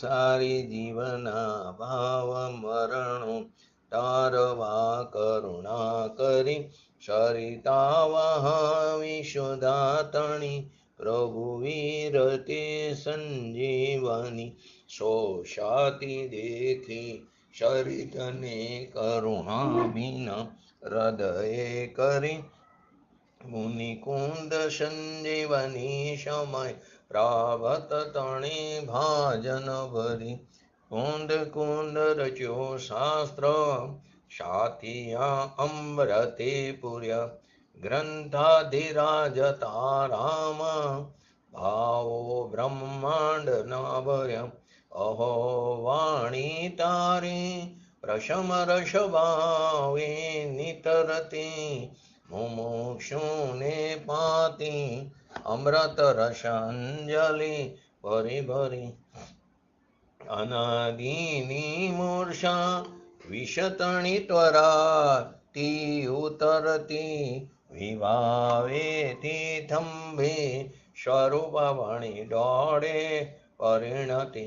સારી જીવના ભાવ મરણો તારવા કરુણા કરી સરિતા વહાવી સુધાતણી રઘુવીર તે સંજીવની શોષાતી દેખી સરિતને કરુણા વિના હૃદય કરી મુનિકુંદ સંજીવની સમય પ્રાવત તણે ભાજન ભરી કુંદ કુંદ રચ્યો શાસ્ત્ર સાતિયા અમૃતે પુર્ય ગ્રંથાધિરાજ તારામ ભાવો બ્રહ્માંડ ના ભર્ય અહો વાણી તારી પ્રશમ રસ ભાવે નિતરતી મુમુક્ષુને પાતી અમૃત રસાંજલિ ભરી ભરી અનાદિની મૂર્છા વિશતણી ત્વરા તી ઉતરતી વિભાવેથી થંભે સ્વરૂપ વણી દોડે પરિણતિ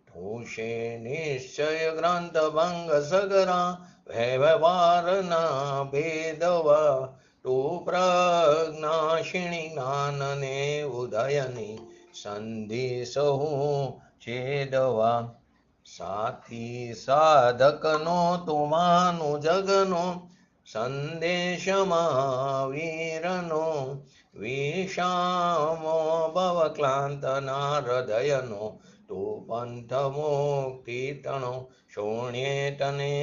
ઠૂશે નિશ્ચય ગ્રંથ ભંગ સગરા વ્યવહારના ભેદવા તું પ્રજ્ઞાશિણી જ્ઞાનને ઉદયની સંધિ સહુ છેદવા સાથી સાધકનો તુમાનું જગનો સંદેશમાં વીરનો વિષામો ભવક્લાંતના હૃદયનો તું પંથ મુક્તિ તણો શોણ્યે તને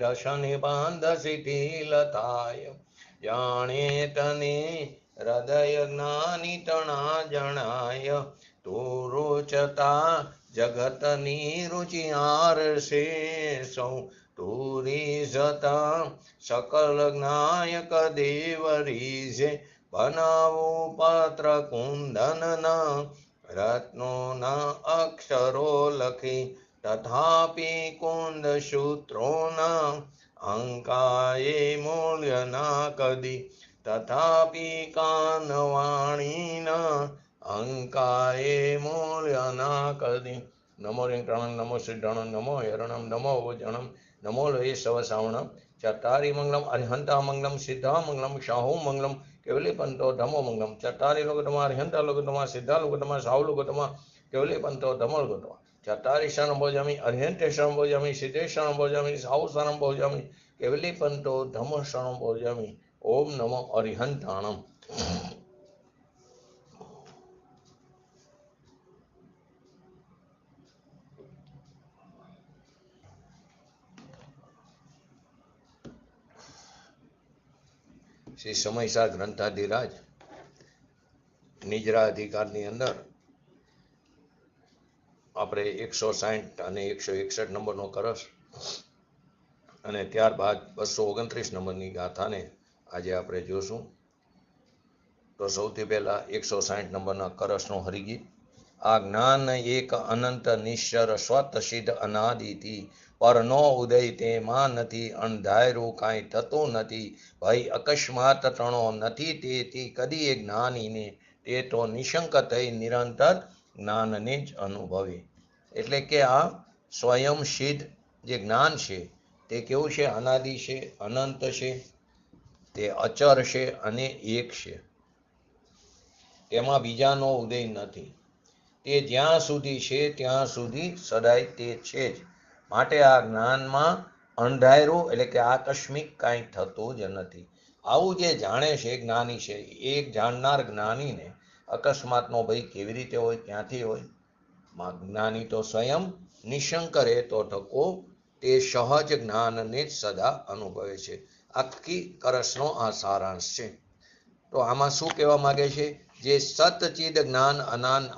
રસને બાંધ શિથિલતાય જાણે તને હૃદય જ્ઞાની તણા જણાય તું રૂચતા જગતની રુચિ આરસે સૌ તું રીઝતા સકલ જ્ઞાયક દેવ રીઝે બનાવું પાત્ર કુંદનના રત્નોના અક્ષરો લખી તથાપી કુંદ સૂત્રોના અંકાએ મૂલ્ય ના કદી તથાપી કાનવાણીના અંકાએ મૂલ્ય ના કદી નમો રિંકણમ નમો સિદ્ધાણમ નમો હિરણમ નમો વજણમ નમો લોહી સવ સાવણમ ચટારી મંગલમ અરિહંતા મંગલમ સિદ્ધા મંગલમ શાહુ મંગલમ કેવલી પંતો ધમો મંગલમ ચટારી લોગતમા અરિહંતા લોગતમા સિદ્ધા લોગતમા શાહુ લોગતમા કેવલી પંતો ધમો લોગતમા ચટારી શરણ ભોજામી અરિહંતે શરણ ભોજામી સિદ્ધે શરણ ભોજામી શાહુ શરણ ભોજામી કેવલી પંતો ધમો શરણ ભોજામી ઓમ નમો અરિહંતાણમ. શ્રી સમયસા ગ્રંથાધિરાજ નિજરા અધિકારની અંદર આપણે 160 અને 161 નંબરનો કરસ અને ત્યારબાદ 229 નંબરની ગાથાને આજે આપણે જોશું. તો સૌથી પહેલા 160 નંબરના કરસનો હરિગીત. આ જ્ઞાન એક અનંત નિશ્ચર સ્વત સિદ્ધ અનાદિથી પરનો ઉદય તેમાં નથી અણધાયરું કાંઈ થતું નથી ભય અકસ્માત તણો નથી તેથી કદી એ જ્ઞાનીને તે તો નિશંક થઈ નિરંતર જ્ઞાનને જ અનુભવે. એટલે કે આ સ્વયં સિદ્ધ જે જ્ઞાન છે તે કેવું છે? અનાદિ છે, અનંત છે, તે અચર છે અને એક છે. તેમાં બીજાનો ઉદય નથી. તે જ્યાં સુધી છે ત્યાં સુધી સદાય તે છે જ. માટે આ જ્ઞાનમાં અણધાયરું એટલે કે આકસ્મિક કાંઈ થતું જ નથી. આવું જે જાણે છે જ્ઞાની છે, એક જાણનાર જ્ઞાનીને અકસ્માતનો ભય કેવી રીતે હોય, ક્યાંથી હોય? જ્ઞાની તો સ્વયં નિશંક રહેતો થકો તે સહજ જ્ઞાનને જ સદા અનુભવે છે. આખી કરસનો આ સારાંશ છે. તો આમાં શું કહેવા માંગે છે? જે સતચિદ જ્ઞાન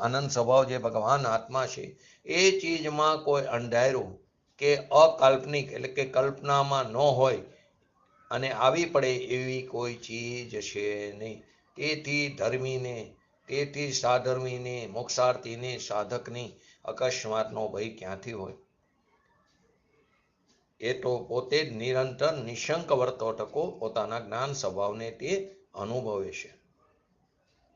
અનંત સ્વભાવ જે ભગવાન આત્મા છે એ ચીજમાં કોઈ અંધારું કે અકાલ્પનિક એટલે કે કલ્પનામાં ન હોય અને આવી પડે એવી કોઈ ચીજ છે નહીં. તેથી ધર્મીને, તેથી સાધર્મીને, મોક્ષાર્થીને, સાધકની અકસ્માતનો ભય ક્યાંથી હોય? એ તો પોતે જ નિરંતર નિશંક વર્તો ટકો પોતાના જ્ઞાન સ્વભાવને તે અનુભવે છે.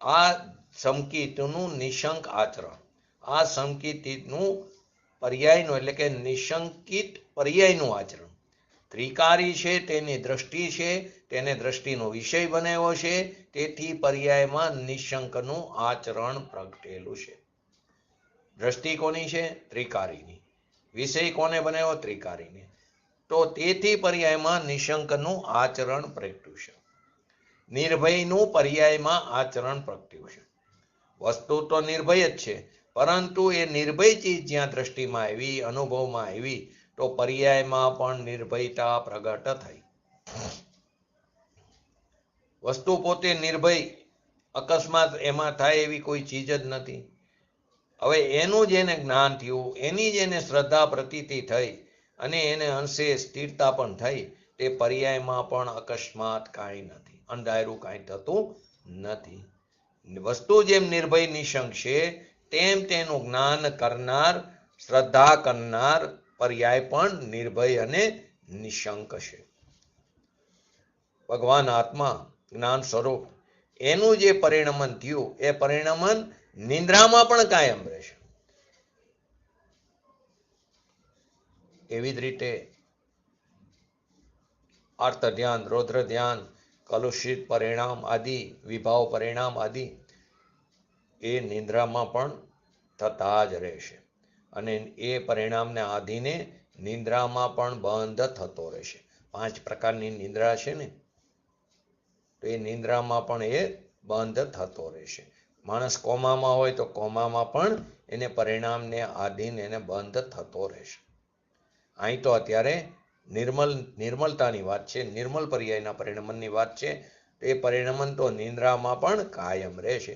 આ સંકિતનું નિશંક આચરણ, આ સંકિતનું પર્યાયનું એટલે કે નિશંકિત પર્યાયનું આચરણ. ત્રિકારી છે તેની દ્રષ્ટિ છે, તેને દ્રષ્ટિનો વિષય બનાવ્યો છે, તેથી પર્યાયમાં નિશંકનું આચરણ પ્રગટેલું છે. દ્રષ્ટિ કોની છે? ત્રિકારીની. વિષય કોને બનાવ્યો? ત્રિકારીને. તો તેથી પર્યાયમાં નિશંકનું આચરણ પ્રગટ્યું છે. નિર્ભયનું પર્યાયમાં આચરણ પ્રગટ્યું છે. વસ્તુ તો નિર્ભય જ છે, પરંતુ એ નિર્ભય ચીજ જ્યાં દ્રષ્ટિમાં આવી, અનુભવમાં આવી, તો પર્યાયમાં પણ નિર્ભયતા પ્રગટ થઈ. વસ્તુ પોતે નિર્ભય, અકસ્માત એમાં થાય એવી કોઈ ચીજ જ નથી. હવે એનું જેને જ્ઞાન થયું, એની જેને શ્રદ્ધા પ્રતીતિ થઈ અને એને અંશે સ્થિરતા પણ થઈ, તે પર્યાયમાં પણ અકસ્માત કાંઈ નથી, અંધારું કાંઈ થતું નથી. વસ્તુ જેમ નિર્ભય નિશંક છે, તેમ તેનું જ્ઞાન કરનાર, શ્રદ્ધા કરનાર પર્યાય પણ નિર્ભય અને નિશંક છે. ભગવાન આત્મા જ્ઞાન સ્વરૂપ એનું જે પરિણમન થયું, એ પરિણમન નિંદ્રામાં પણ કાયમ રહેશે. એવી જ રીતે આર્ત ધ્યાન, રૌદ્ર ધ્યાન, કલુષિત પરિણામ આદિ, વિભાવ પરિણામ આદિ એ નિંદ્રામાં પણ થતા જ રહેશે. અને એ પરિણામને આધીને નિંદ્રામાં પણ બંધ થતો રહેશે. 5 પ્રકારની નિંદ્રા છે ને, તો એ નિંદ્રામાં પણ એ બંધ થતો રહેશે. માણસ કોમામાં હોય તો કોમામાં પણ એને પરિણામને આધીન એને બંધ થતો રહેશે. અહીં તો અત્યારે નિર્મલતાની વાત છે, નિર્મલ પર્યાયના પરિણમનની વાત છે. એ પરિણમન તો નિંદ્રામાં પણ કાયમ રહેશે.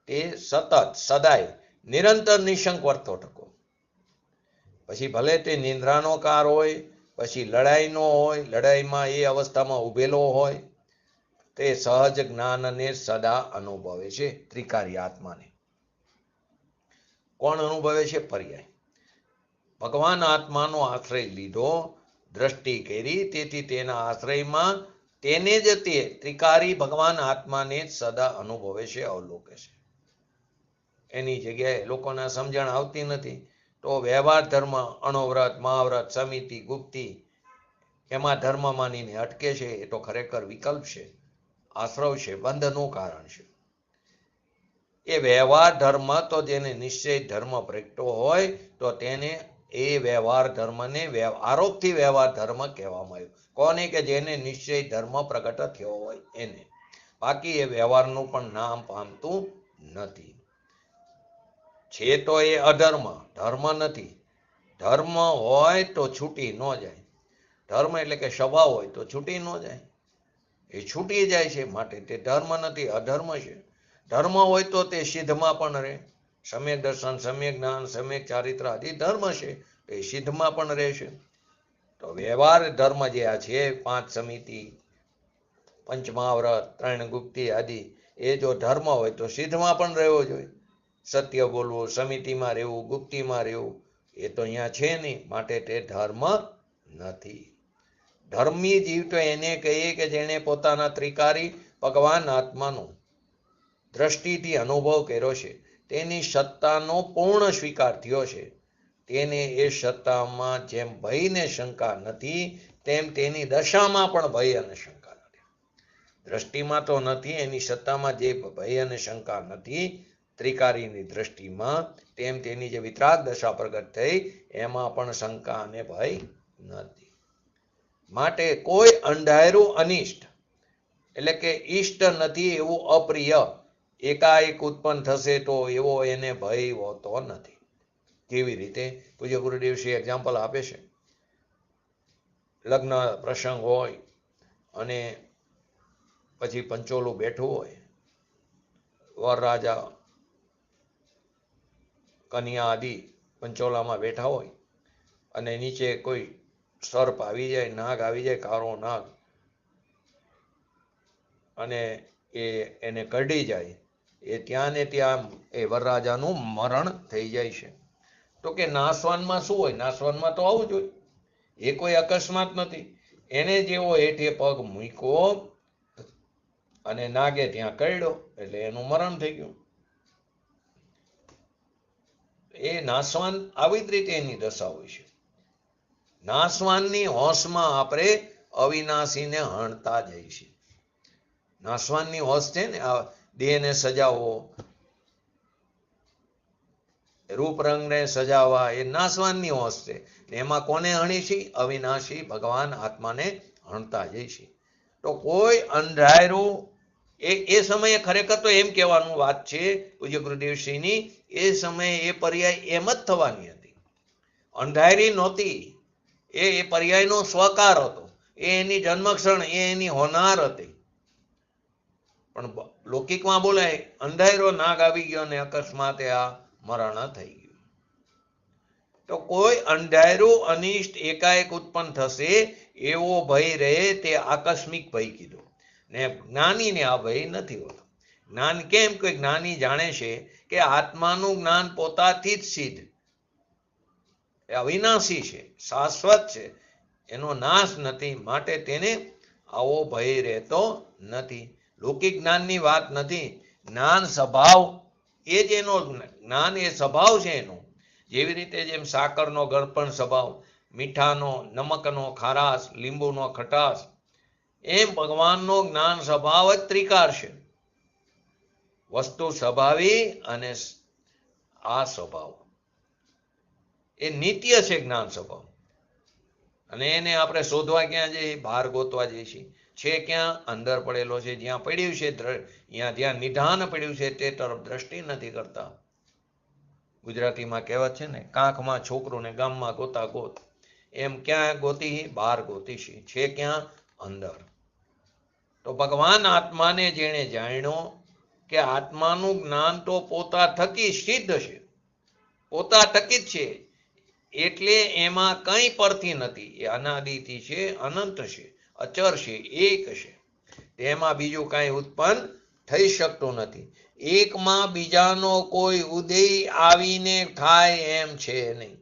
તે સતત સદાય નિરંતર નિશંક વર્તો ટકો. પછી ભલે તે નિંદ્રાનો કાર હોય, પછી લડાઈનો હોય, લડાઈમાં એ અવસ્થામાં ઉભેલો હોય, તે સહજ જ્ઞાનને સદા અનુભવે છે. ત્રિકારી આત્માને કોણ અનુભવે છે? પર્યાય. ભગવાન આત્માનો આશ્રય લીધો, દ્રષ્ટિ કરી, તેથી તેના આશ્રયમાં તેને જ તે ત્રિકારી ભગવાન આત્માને જ સદા અનુભવે છે, અવલોકે છે. એની જગ્યાએ લોકોને સમજણ આવતી નથી, તો વ્યવહાર ધર્મ, અણોવ્રત, મહાવ્રત, સમિતિ, ગુપ્તિ, એમાં ધર્મ માનીને અટકે છે. એ તો ખરેખર વિકલ્પ છે, આશ્રવ છે, બંધનું કારણ છે. એ વ્યવહાર ધર્મ તો જેને નિશ્ચય ધર્મ પ્રગટો હોય, તો તેને એ વ્યવહાર ધર્મને આરોપથી વ્યવહાર ધર્મ કહેવામાં આવ્યું. કોને? કે જેને નિશ્ચય ધર્મ પ્રગટ થયો હોય એને. બાકી એ વ્યવહારનું પણ નામ પામતું નથી. છે તો એ અધર્મ, ધર્મ નથી. ધર્મ હોય તો છૂટી ન જાય. ધર્મ એટલે કે સ્વભાવ હોય તો છૂટી ન જાય, એ છૂટી જાય છે, માટે તે ધર્મ નથી, અધર્મ છે. ધર્મ હોય તો તે સિદ્ધમાં પણ રહે. સમ્યક દર્શન, સમ્યક જ્ઞાન, સમ્યક ચારિત્ર આદિ ધર્મ છે, એ સિદ્ધમાં પણ રહેશે. તો વ્યવહાર ધર્મ જે આ છે, 5 સમિતિ, પંચમહાવ્રત, 3 ગુપ્તિ આદિ, એ જો ધર્મ હોય તો સિદ્ધમાં પણ રહેવો જોઈએ. સત્ય બોલવું, સમિતિમાં રહેવું, ગુપ્તિમાં રહેવું, એ તો અહીંયા છે નહીં, માટે તે ધર્મ નથી. ધર્મી જીવ તો એને કહીએ કે જેણે પોતાના ત્રિકારી ભગવાન આત્માનો દ્રષ્ટિથી અનુભવ કર્યો છે, તેની સત્તાનો પૂર્ણ સ્વીકાર થયો છે. તેને એ સત્તામાં જેમ ભય ને શંકા નથી, તેમ તેની દશામાં પણ ભય અને શંકા નથી. દ્રષ્ટિમાં તો નથી, એની સત્તામાં જે ભય અને શંકા નથી ત્રિકારીની દ્રષ્ટિમાં, તેમ તેની જે વિતરાગ દશા પ્રગટ થઈ, એમાં પણ શંકા અને ભય નથી. માટે કોઈ અંધારું અનિષ્ટ એટલે કે ઈષ્ટ નથી એવું અપ્રિય એકાએક ઉત્પન્ન થશે તો એવો એને ભય હોતો નથી. કેવી રીતે? પૂજ્ય ગુરુદેવ શ્રી એક્ઝામ્પલ આપે છે. લગ્ન પ્રસંગ હોય અને પછી પંચોલું બેઠું હોય, વરરાજા, કન્યા આદિ પંચોલામાં બેઠા હોય, અને નીચે કોઈ સર્પ આવી જાય, નાગ આવી જાય, કાળો નાગ, અને એને કરડી જાય, એ ત્યાં ને ત્યાં એ વરરાજાનું મરણ થઈ જાય છે. તો કે નાશવાનમાં શું હોય? નાશવાનમાં તો આવું જ હોય, એ કોઈ અકસ્માત નથી. એને જેવો હેઠે પગ મૂક્યો અને નાગે ત્યાં કરડ્યો, એટલે એનું મરણ થઈ ગયું. એ નાશવાન આવી જ રીતે એની દશા હોય છે. નાશવાનની હોશમાં આપણે અવિનાશીને હણતા જઈએ છીએ. નાશવાનની હોશ છે ને, આ દેહને સજાવવો, રૂપ રંગને સજાવવા, એ નાશવાનની હોશ છે. એમાં કોને હણી છે? અવિનાશી ભગવાન આત્માને હણતા જઈએ છીએ. તો કોઈ અંધારું એ સમયે ખરેખર તો એમ કહેવાનું વાત છે પૂજ્ય ગુરુદેવશ્રીની, એ સમયે એ પર્યાય એમ જ થવાની હતી. અંધારી નહોતી, એ પર્યાયનો સ્વકાર હતો, એ એની જન્મક્ષણ, એ એની હોનાર હતી. પણ લૌકિકમાં બોલાય અંધારો નાગ આવી ગયો ને અકસ્માતે આ મરણ થઈ ગયું. તો કોઈ અંધારું અનિષ્ટ એકાએક ઉત્પન્ન થશે એવો ભય રહે તે આકસ્મિક ભય કીધો ને. જ્ઞાનીને આ ભય નથી હોતો. જ્ઞાન કેમ? કોઈ જ્ઞાની જાણે છે કે આત્માનું જ્ઞાન પોતાથી જ સિદ્ધ, અવિનાશી છે, શાશ્વત છે, એનો નાશ નથી, માટે તેને આવો ભય રહેતો નથી. લૌકિક જ્ઞાનની વાત નથી. જ્ઞાન સ્વભાવ એ જ એનો, જ્ઞાન એ સ્વભાવ છે એનો. જેવી રીતે જેમ સાકરનો ગળપણ સ્વભાવ, મીઠાનો, નમકનો ખારાશ, લીંબુનો ખટાશ, એમ ભગવાનનો જ્ઞાન સ્વભાવ જ ત્રિકાર છે. વસ્તુ સ્વભાવી અને આ સ્વભાવ એ નિત્ય છે જ્ઞાન સ્વભાવ. અને એને આપણે શોધવા ક્યાં જઈએ? બહાર ગોતવા જઈએ છીએ. છે ક્યાં? અંદર પડેલો છે. જ્યાં પડ્યું છે, જ્યાં નિધાન પડ્યું છે તે તરફ દ્રષ્ટિ નથી કરતા. ગુજરાતીમાં કહેવત છે ને, કાંખમાં છોકરું ને ગામમાં ગોતા ગોત. એમ ક્યાં ગોતી? બહાર ગોતી છે ક્યાં? અંદર. તો ભગવાન આત્માને જેણે જાણ્યો કે આત્માનું જ્ઞાન તો પોતા થકી સિદ્ધ છે, પોતા થકી જ છે, એટલે એમાં કંઈ પરથી નથી. એ અનાદિથી છે, અનંત છે, અચર છે, એક છે. તેમાં બીજું કાંઈ ઉત્પન્ન થઈ શકતું નથી. એકમાં બીજાનો કોઈ ઉદય આવીને થાય એમ છે નહીં.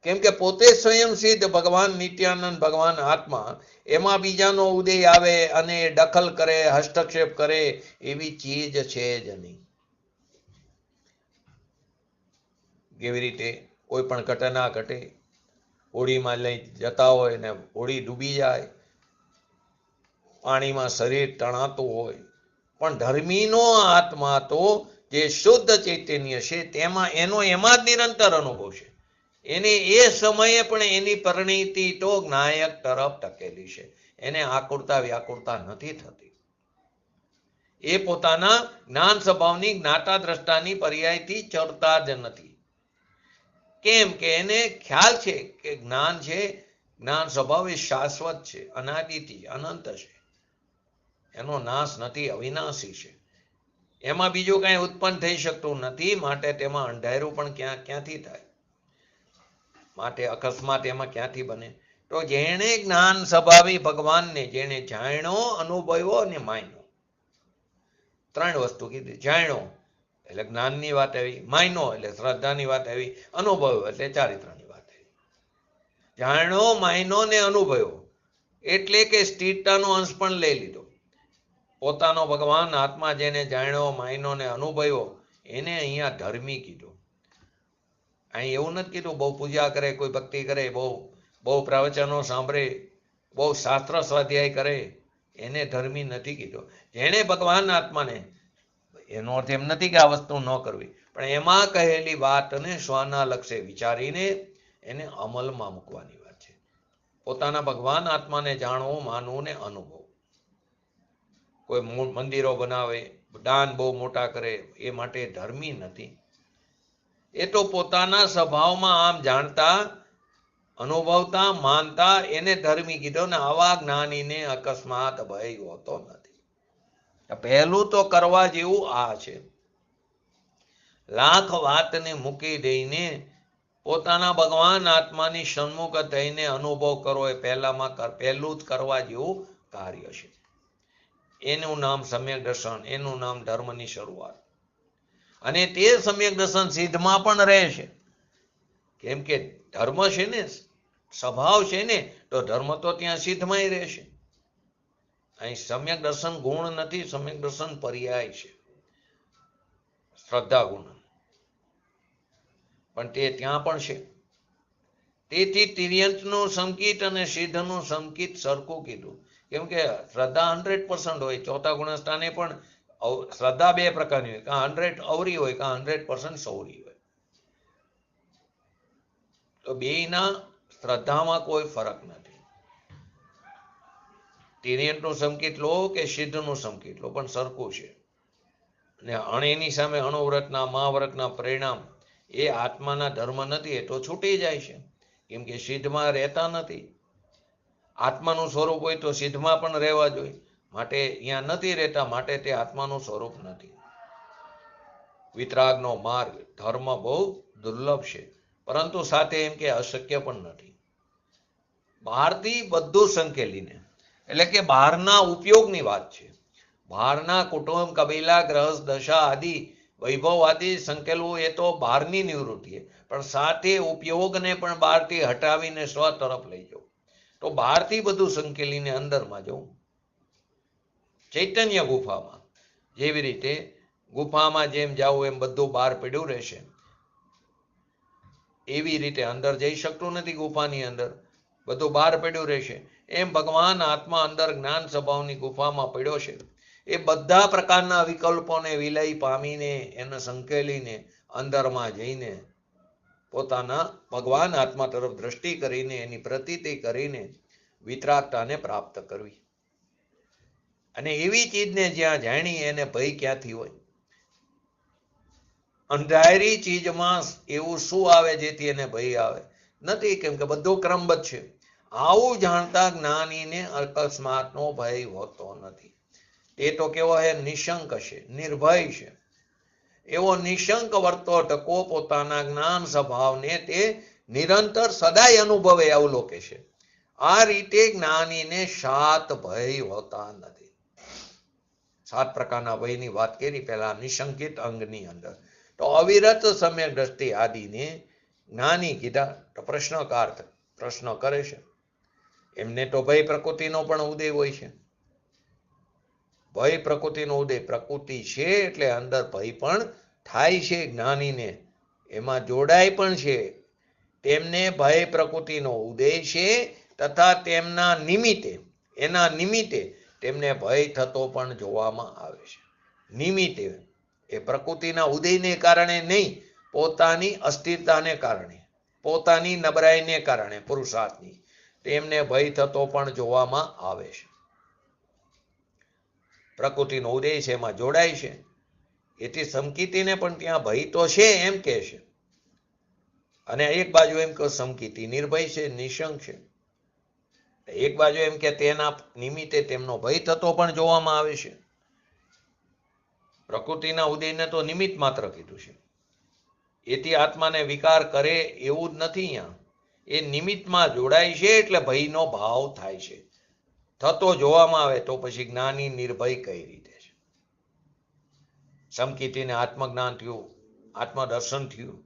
કેમ કે પોતે સ્વયં સિદ્ધ ભગવાન નિત્યાનંદ, ભગવાન આત્મા, એમાં બીજાનો ઉદય આવે અને દખલ કરે, હસ્તક્ષેપ કરે એવી ચીજ છે જ નહીં. કેવી રીતે કોઈ પણ ઘટના ઘટે, હોડીમાં લઈ જતા હોય ને હોડી ડૂબી જાય, પાણીમાં શરીર તણાતું હોય, પણ ધર્મીનો આત્મા તો જે શુદ્ધ ચૈતન્ય છે તેમાં એનો એમાં જ નિરંતર અનુભવ છે. એને એ સમયે પણ એની પરિણીતિ તો જ્ઞાયક તરફ ટકેલી છે. એને આકુરતા વ્યાકુરતા નથી થતી. એ પોતાના જ્ઞાન સ્વભાવની જ્ઞાતા દ્રષ્ટાની પર્યાયથી ચડતા જ નથી. કેમ કે એને ખ્યાલ છે કે જ્ઞાન છે, જ્ઞાન સ્વભાવ એ શાશ્વત છે, અનાદિથી અનંત છે, એનો નાશ નથી, અવિનાશી છે. એમાં બીજું કાંઈ ઉત્પન્ન થઈ શકતું નથી. માટે તેમાં અંધારું પણ ક્યાંથી થાય? માટે અકસ્માત એમાં ક્યાંથી બને? તો જેણે જ્ઞાન સ્વભાવી ભગવાનને જેણે જાણ્યો, અનુભવ્યો અને માન્યો, ત્રણ વસ્તુ કીધી. જાણ્યો એટલે જ્ઞાનની વાત આવી, માન્યો એટલે શ્રદ્ધાની વાત આવી, અનુભવ્યો એટલે ચારિત્રની વાત આવી. જાણ્યો, માન્યો ને અનુભવ્યો એટલે કે સ્થિરતાનો અંશ પણ લઈ લીધો. પોતાનો ભગવાન આત્મા જેને જાણ્યો, માન્યો ને અનુભવ્યો એને અહીંયા ધર્મી કીધો. અહીં એવું નથી કીધું બહુ પૂજા કરે, કોઈ ભક્તિ કરે, બહુ પ્રવચનો સાંભળે, બહુ શાસ્ત્ર સ્વાધ્યાય કરે, એને ધર્મી નથી કીધો. જેણે ભગવાન આત્માને, એનો અર્થ એમ નથી કે આ વસ્તુ ન કરવી, પણ એમાં કહેલી વાતને સ્વના લક્ષે વિચારીને એને અમલમાં મૂકવાની વાત છે. પોતાના ભગવાન આત્માને જાણવું, માનવું ને અનુભવ. કોઈ મંદિરો બનાવે, દાન બહુ મોટા કરે, એ માટે ધર્મી નથી. એ તો પોતાના સ્વભાવમાં આમ જાણતા, અનુભવતા, માનતા એને ધર્મી કીધો. ને આવા જ્ઞાનીને અકસ્માત ભય હોતો નથી. પહેલું તો કરવા જેવું આ છે. લાખ વાતને મૂકી દઈને પોતાના ભગવાન આત્માની સન્મુખ થઈને અનુભવ કરો એ પહેલું જ કરવા જેવું કાર્ય છે. એનું નામ સમ્યક દર્શન, એનું નામ ધર્મની શરૂઆત. અને તે સમ્યક દર્શન સિદ્ધમાં પણ રહે છે. કેમ કે ધર્મ છે ને, સ્વભાવ છે ને, તો ધર્મ તો ત્યાં સિદ્ધમાં રહેશે. અહીં સમ્યક દર્શન ગુણ નથી, સમ્યક દર્શન પર્યાય છે, શ્રદ્ધા ગુણ. પણ તે ત્યાં પણ છે. તેથી તિર્યંતનું સંકિત અને સિદ્ધનું સંકિત સરખું કીધું. કેમ કે શ્રદ્ધા 100% હોય. ચોથા ગુણસ્થાને પણ શ્રદ્ધા બે પ્રકારની હોય, કાં 100 અવરી હોય, કાં 100% સૌરી હોય. તો બેયના શ્રદ્ધામાં કોઈ ફરક નથી. તિર્યંતનું સંકિત લો કે સિદ્ધનું સંકિત લો, પણ સરખું છે. અને અણેની સામે અણુવ્રતના મહાવ્રતના પરિણામ એ આત્માના ધર્મ નથી, એ તો છૂટી જાય છે. કેમ કે સિદ્ધમાં રહેતા નથી. આત્માનું સ્વરૂપ હોય તો સિદ્ધમાં પણ રહેવા જોઈએ. માટે અહીંયા નથી રહેતા, માટે તે આત્માનું સ્વરૂપ નથી. વિતરાગનો માર્ગ ધર્મ બહુ દુર્લભ છે, પરંતુ સાથે એમ કે અશક્ય પણ નથી. બહારથી બધું સંકેલીને, એટલે કે બહારના ઉપયોગની વાત છે. બહારના કુટુંબ, કબીલા, ગ્રહસ્થ, દશા આદિ વૈભવ આદિ સંકેલવું એ તો બહારની નિવૃત્તિ, પણ સાથે ઉપયોગને પણ બહારથી હટાવીને સ્વ તરફ લઈ જવું. તો બહારથી બધું સંકેલીને અંદરમાં જવું. ચૈતન્ય ગુફામાં જેવી રીતે ગુફામાં જેમ જાવું એમ બધું બહાર પડ્યું રહેશે, એવી રીતે અંદર જઈ શકતું નથી. ગુફાની અંદર બધું બહાર પડ્યું રહેશે. એમ ભગવાન આત્મા અંદર જ્ઞાન સ્વભાવની ગુફામાં પડ્યો છે. એ બધા પ્રકારના વિકલ્પોને વિલય પામીને, એને સંકેલીને, અંદરમાં જઈને પોતાના ભગવાન આત્મા તરફ દ્રષ્ટિ કરીને, એની પ્રતીતિ કરીને વિતરાગતાને પ્રાપ્ત કરવી. અને એવી ચીજને જ્યાં જાણી એને ભય ક્યાંથી હોય? અંધારી ચીજમાં એવું શું આવે જેથી એને ભય આવે? નથી, કેમ કે બધું ક્રમબદ્ધ છે. આવું જાણતા જ્ઞાનીને અકસ્માતનો ભય હોતો નથી. એ તો કેવો હે? નિશંક છે, નિર્ભય છે. એવો નિશંક વર્તો ટકો પોતાના જ્ઞાન સ્વભાવને તે નિરંતર સદાય અનુભવે, અવલોકે છે. આ રીતે જ્ઞાનીને 7 ભય હોતા નથી. 7 પ્રકારના ભયની વાત કરી પહેલા નિશંકિત અંગની અંદર. તો અવિરત સમ્યક દ્રષ્ટિ આદિને જ્ઞાની કીધા. તો પ્રશ્નકાર પ્રશ્ન કરે છે, એમને તો ભય પ્રકૃતિનો પણ ઉદય હોય છે. ભય પ્રકૃતિનો ઉદય, પ્રકૃતિ છે એટલે અંદર ભય પણ થાય છે. જ્ઞાનીને એમાં જોડાય પણ છે. તેમને ભય પ્રકૃતિનો ઉદય છે, તથા તેમના નિમિત્તે, એના નિમિત્તે તેમને ભય થતો પણ જોવામાં આવે છે. નિમિત્તે, એ પ્રકૃતિના ઉદયને કારણે નહીં, પોતાની અસ્થિરતાને કારણે, પોતાની નબળાઈને કારણે, પુરુષાર્થની, તેમને ભય થતો પણ જોવામાં આવે છે. પ્રકૃતિનો ઉદય છે, એમાં જોડાય છે. એથી સમકીતીને પણ ત્યાં ભય તો છે એમ કે છે. અને એક બાજુ એમ કે સમકીતી નિર્ભય છે, નિશંક છે. એક બાજુ એમ કે તેના નિમિત્તે તેમનો ભય થતો પણ જોવામાં આવે છે. પ્રકૃતિના ઉદયને તો નિમિત્ત માત્ર કીધું છે. એથી આત્માને વિકાર કરે એવું જ નથી. અહીંયા એ નિમિત્તમાં જોડાય છે એટલે ભયનો ભાવ થાય છે. થતો જોવામાં આવે તો પછી જ્ઞાની નિર્ભય કઈ રીતે છે? સમકીતીને આત્મજ્ઞાન થયું, આત્મદર્શન થયું,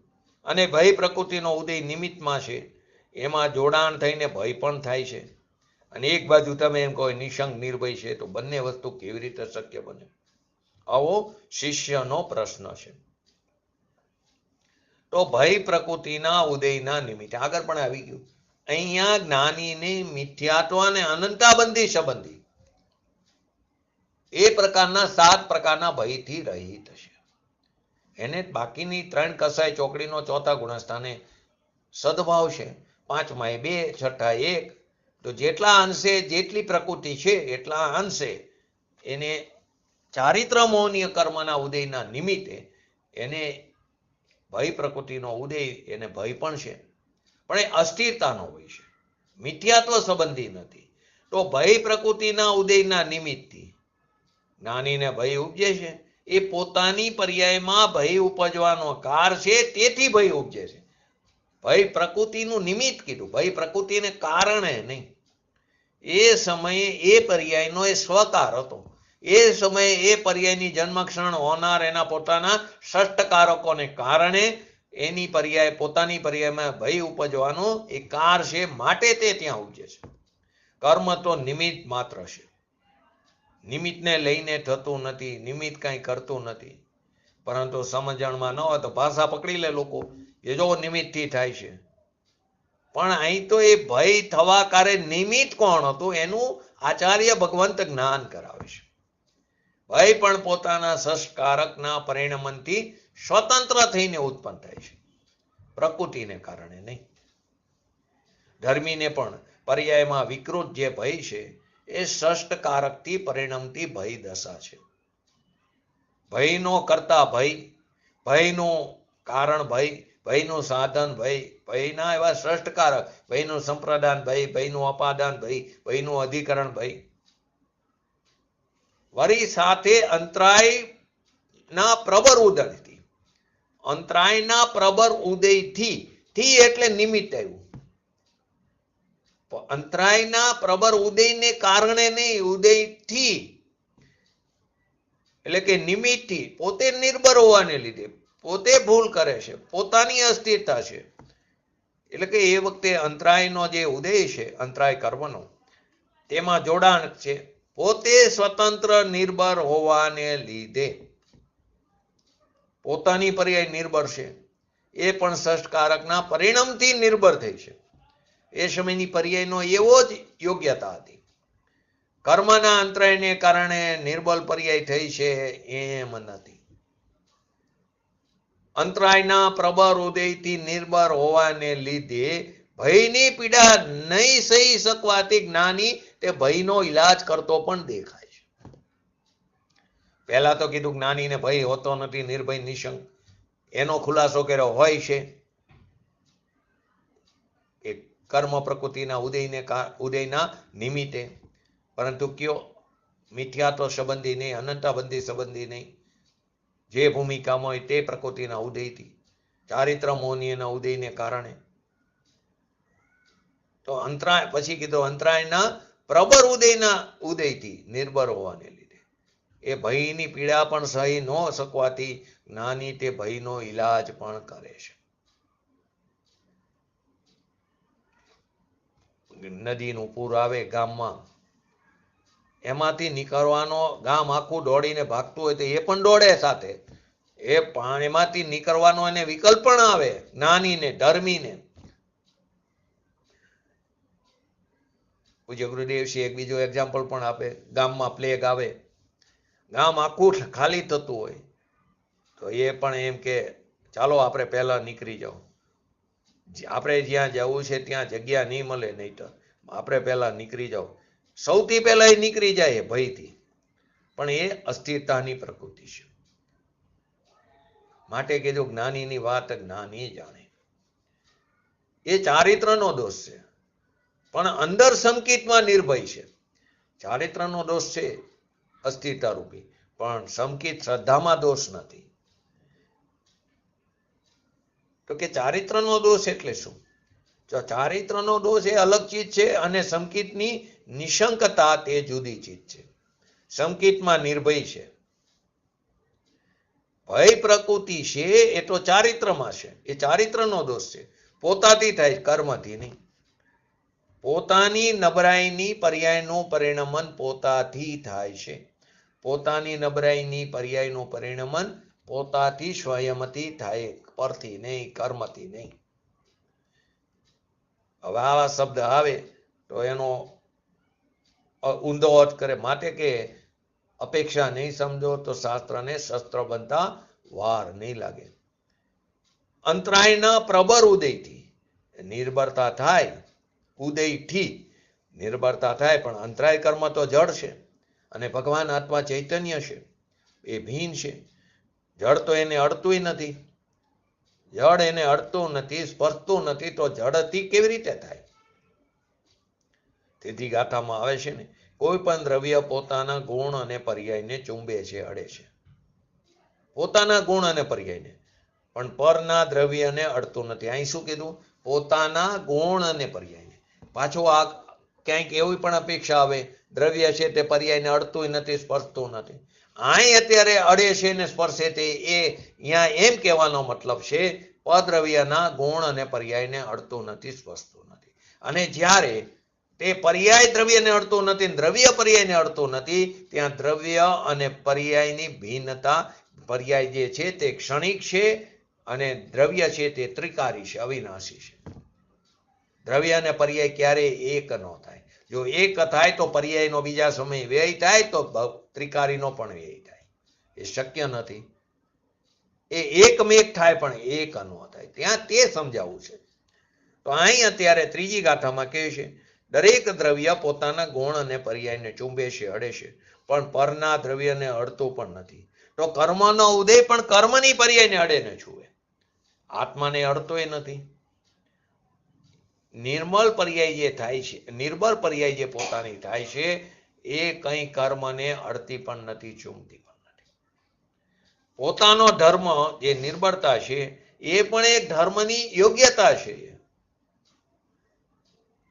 અને ભય પ્રકૃતિનો ઉદય નિમિત્તમાં છે. એમાં જોડાણ થઈને ભય પણ થાય છે. અને એક બાજુ તમે એમ કહો નિશંક નિર્ભય છે, તો બંને વસ્તુ કેવી રીતે શક્ય બને? આવો શિષ્યનો પ્રશ્ન છે. તો ભય પ્રકૃતિના ઉદયના નિમિત્તે આગળ પણ આવી ગયું. અહીંયા જ્ઞાનીની મિથ્યાત્વ અને અનંતાબંધી સંબંધી એ પ્રકારના 7 પ્રકારના ભયથી રહિત છે. એને બાકીની 3 કસાય ચોકડીનો ચોથા ગુણસ્થાને સદભાવ છે. 5માં 2, 6 1. તો જેટલા અંશે જેટલી પ્રકૃતિ છે એટલા અંશે એને ચારિત્ર મોહનીય કર્મના ઉદયના નિમિત્તે એને ભય પ્રકૃતિનો ઉદય, એને ભય પણ છે, પણ એ અસ્થિરતાનો હોય છે, મિથ્યાત્વ સંબંધી નથી. તો ભય પ્રકૃતિના ઉદયના નિમિત્તથી જ્ઞાનીને ભય ઉપજે છે. એ પોતાની પર્યાયમાં ભય ઉપજવાનો કાર છે, તેથી ભય ઉપજે છે. ભય પ્રકૃતિનું નિમિત્ત કીધું, ભય પ્રકૃતિને કારણે નહીં. એ સમયે એ પર્યાયનો એ સ્વકાર હતો. એ સમયે એ પર્યાયની જન્મક્ષણ હોનાર એના પોતાના ષષ્ટકારકોને કારણે એની પર્યાય, પોતાની પર્યાયમાં ભય ઉપજવાનો એ કાર છે, માટે તે ત્યાં ઉપજે છે. કર્મ તો નિમિત્ત માત્ર છે. નિમિત્તને લઈને થતું નથી, નિમિત્ત કાંઈ કરતું નથી. પરંતુ સમજણમાં ન હોય તો ભાષા પકડી લે લોકો એ જો નિમિત્તથી થાય છે. પણ અહીં તો એ ભય થવા કારે નિમિત્ત કોણ હતું એનું આચાર્ય ભગવંત જ્ઞાન કરાવે છે. ભય પણ પોતાના સંસ્કારકના પરિણમનથી સ્વતંત્ર થઈને ઉત્પન્ન થાય છે, પ્રકૃતિને કારણે નહીં. ધર્મીને પણ પર્યાયમાં વિકૃત જે ભય છે એ ષષ્ટકારકથી પરિણમતી ભય દશા છે. ભયનો કરતા ભય, ભયનું કારણ ભય, ભયનું સાધન ભય, ભયના એવા ષષ્ટકારક, ભયનું સંપ્રદાન ભય, ભયનું અપાદાન ભય, ભયનું અધિકરણ ભય. વળી સાથે અંતરાયના પ્રબળ ઉદયથી, અંતરાયના પ્રબળ ઉદયથી, થી એટલે નિમિત્ત આવ્યું. અંતરાયના પ્રબળ ઉદયને કારણે નહીં, ઉદયથી એટલે કે નિમિત્તથી, પોતે નિર્ભર હોવાને લીધે, પોતે ભૂલ કરે છે, પોતાની અસ્થિરતા છે. એટલે કે એ વખતે અંતરાયનો જે ઉદય છે, અંતરાય કર્મનો, તેમાં જોડાણ છે. પોતે સ્વતંત્ર નિર્ભર હોવાને લીધે પોતાની પર્યાય નિર્ભર છે. એ પણ ષષ્ટકારકના પરિણામથી નિર્ભર થઈ છે. એ સમયની પર્યાયનો એવો જ યોગ્યતા હતી. કર્મના અંતરાયને કારણે નિર્બળ પર્યાય થઈ છે એમ નથી. અંતરાયના પ્રબળ ઉદયથી નિર્ભર હોવાને લીધે ભયની પીડા નહીં સહી શકવાથી જ્ઞાની તે ભયનો ઈલાજ કરતો પણ દેખાય છે. પહેલા તો કીધું જ્ઞાનીને ભય હોતો નથી, નિર્ભય નિશંક. એનો ખુલાસો કર્યો હોય છે એ કર્મ પ્રકૃતિના ઉદયના નિમિત્તે, પરંતુ કયો મિથ્યાત્વ સંબંધી નહીં, અનંતાબંધી સંબંધી નહીં. જે ભૂમિકામાં હોય તે પ્રકૃતિના ઉદયથી, ચારિત્ર મોહનીયના ઉદયને કારણે. તો અંતરાય પછી કીધું અંતરાયના પ્રબળ ઉદયથી નિર્ભર હોવાને લીધે એ ભયની પીડા પણ સહી ન શકવાથી જ્ઞાની તે ભયનો ઈલાજ પણ કરે છે. નદીનું પૂર આવે ગામમાં, એમાંથી નીકળવાનો, ગામ આખું દોડીને ભાગતું હોય તો એ પણ દોડે સાથે. એ પાણીમાંથી નીકળવાનો એને વિકલ્પ પણ આવે, જ્ઞાનીને, ધર્મીને. પૂજ્ય ગુરુદેવશ્રી એક બીજું એક્ઝામ્પલ પણ આપે. ગામમાં પ્લેગ આવે, ગામ આખું ખાલી થતું હોય તો એ પણ એમ કે ચાલો આપણે પહેલા નીકળી જાઓ, આપણે જ્યાં જવું છે ત્યાં જગ્યા નહીં મળે, નહીં તો આપણે પહેલા નીકળી જાઓ. સૌથી પહેલા એ નીકળી જાય ભયથી, પણ એ અસ્થિરતાની પ્રકૃતિ છે. માટે કીધું જ્ઞાનીની વાત જ્ઞાની જાણે. એ ચારિત્રનો દોષ છે, પણ અંદર સંકિતમાં નિર્ભય છે. ચારિત્રનો દોષ છે અસ્થિરતા રૂપી, પણ સંકિત શ્રદ્ધામાં દોષ નથી. તો કે ચારિત્રનો દોષ એટલે શું? જો ચારિત્રનો દોષ એ અલગ ચીજ છે અને સંકિતની નિશંકતા તે જુદી ચીજ છે. સંકિતમાં નિર્ભય છે. ભય પ્રકૃતિ છે એ તો ચારિત્રમાં છે, એ ચારિત્રનો દોષ છે. પોતાથી થાય, કર્મથી નહીં. પોતાની નબળાઈની પર્યાયનું પરિણમન પોતાથી થાય છે. પોતાની નબળાઈની પર્યાયનું પરિણમન પોતાથી સ્વયંથી થાય, પરથી નહીં, કર્મથી નહીં. હવે આવા શબ્દ આવે તો એનો ઊંધો અર્થ કરે. માટે કે અપેક્ષા નહીં સમજો તો શાસ્ત્રને શસ્ત્ર બનતા વાર નહીં લાગે. અંતરાયના પ્રબળ ઉદયથી નિર્ભરતા થાય, ઉદયથી નિર્ભરતા થાય, પણ અંતરાય કર્મ તો જળ છે અને ભગવાન આત્મા ચૈતન્ય છે, એ ભીન છે. જળ તો એને અડતું નથી, જળ એને અડતું નથી, સ્પર્શતું નથી, તો જળથી કેવી રીતે થાય? તેથી ગાથામાં આવે છે ને, કોઈ પણ દ્રવ્ય પોતાના ગુણ અને પર્યાયને ચુંબે છે, અડે છે. પોતાના ગુણ અને પર્યાયને, પણ પરના દ્રવ્યને અડતું નથી. અહીં શું કીધું? પોતાના ગુણ અને પર્યાયને. પાછું આ ક્યાંક એવી પણ અપેક્ષા આવે, દ્રવ્ય છે તે પર્યાયને અડતું નથી, સ્પર્શતું નથી. અહીં અત્યારે અડે છે ને સ્પર્શે તે, એ અહીંયા એમ કહેવાનો મતલબ છે પદ્રવ્યના ગુણ અને પર્યાયને અડતું નથી, સ્પર્શતું નથી. અને જ્યારે તે પર્યાય દ્રવ્યને અડતું નથી, દ્રવ્ય પર્યાયને અડતું નથી, ત્યાં દ્રવ્ય અને પર્યાયની ભિન્નતા, પર્યાય જે છે તે ક્ષણિક છે અને દ્રવ્ય છે તે ત્રિકારી છે, અવિનાશી છે. દ્રવ્ય અને પર્યાય ક્યારેય એક ન થાય. જો એક થાય તો પર્યાયનો બીજા સમયે વ્યય થાય તો ત્રિકારીનો પણ વ્યય થાય. એ શક્ય નથી. એ એકમેક થાય પણ એક ન થાય. ત્યાં તે સમજાવવું છે. તો અહીં અત્યારે ત્રીજી ગાથામાં કહે છે, દરેક દ્રવ્ય પોતાના ગુણ અને પર્યાયને ચુંબે છે, અડે છે, પણ પરના દ્રવ્યને અડતું પણ નથી. તો કર્મનો ઉદય પણ કર્મની પર્યાયને અડે ને છુએ. આત્માને અડતોય નથી. નિર્મળ પર્યાય જે થાય છે, નિર્બળ પર્યાય જે પોતાની થાય છે, એ કંઈ કર્મને અડતી પણ નથી, ચૂમતી પણ નથી. પોતાનો ધર્મ જે નિર્બળતા છે એ પણ એક ધર્મની યોગ્યતા છે.